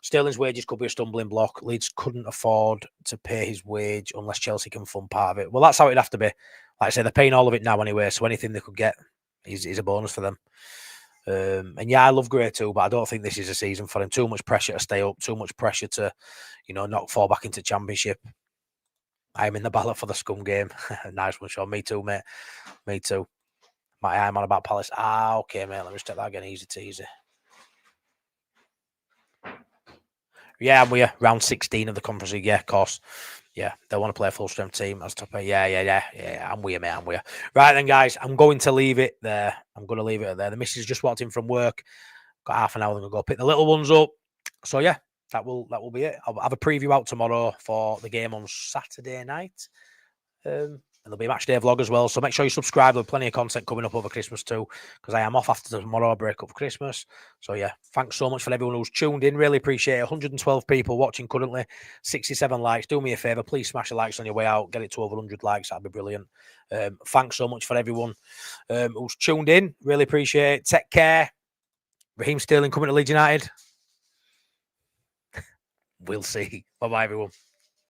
Sterling's wages could be a stumbling block. Leeds couldn't afford to pay his wage unless Chelsea can fund part of it. Well, that's how it'd have to be. Like I say, they're paying all of it now anyway, so anything they could get is a bonus for them. And yeah, I love Gray too, but I don't think this is a season for him. Too much pressure to stay up, too much pressure to, not fall back into Championship. I'm in the ballot for the scum game. Nice one, Sean. Me too, mate. Me too. I'm on about Palace. Okay, mate. Let me just take that again. Easy teasy. Yeah, I'm with you. Round 16 of the Conference League. Yeah, of course. Yeah, they want to play a full strength team. That's top 8. Yeah. I'm with you, mate. I'm with you. Right then, guys. I'm going to leave it there. The missus just walked in from work. Got half an hour. Then we'll go pick the little ones up. So yeah. That will be it. I'll have a preview out tomorrow for the game on Saturday night. And there'll be a match day vlog as well. So make sure you subscribe. There'll be plenty of content coming up over Christmas too, because I am off after tomorrow. I break up for Christmas. So yeah, thanks so much for everyone who's tuned in. Really appreciate it. 112 people watching currently, 67 likes. Do me a favor, please smash the likes on your way out. Get it to over 100 likes. That'd be brilliant. Thanks so much for everyone who's tuned in. Really appreciate it. Take care. Raheem Sterling coming to Leeds United. We'll see. Bye-bye, everyone.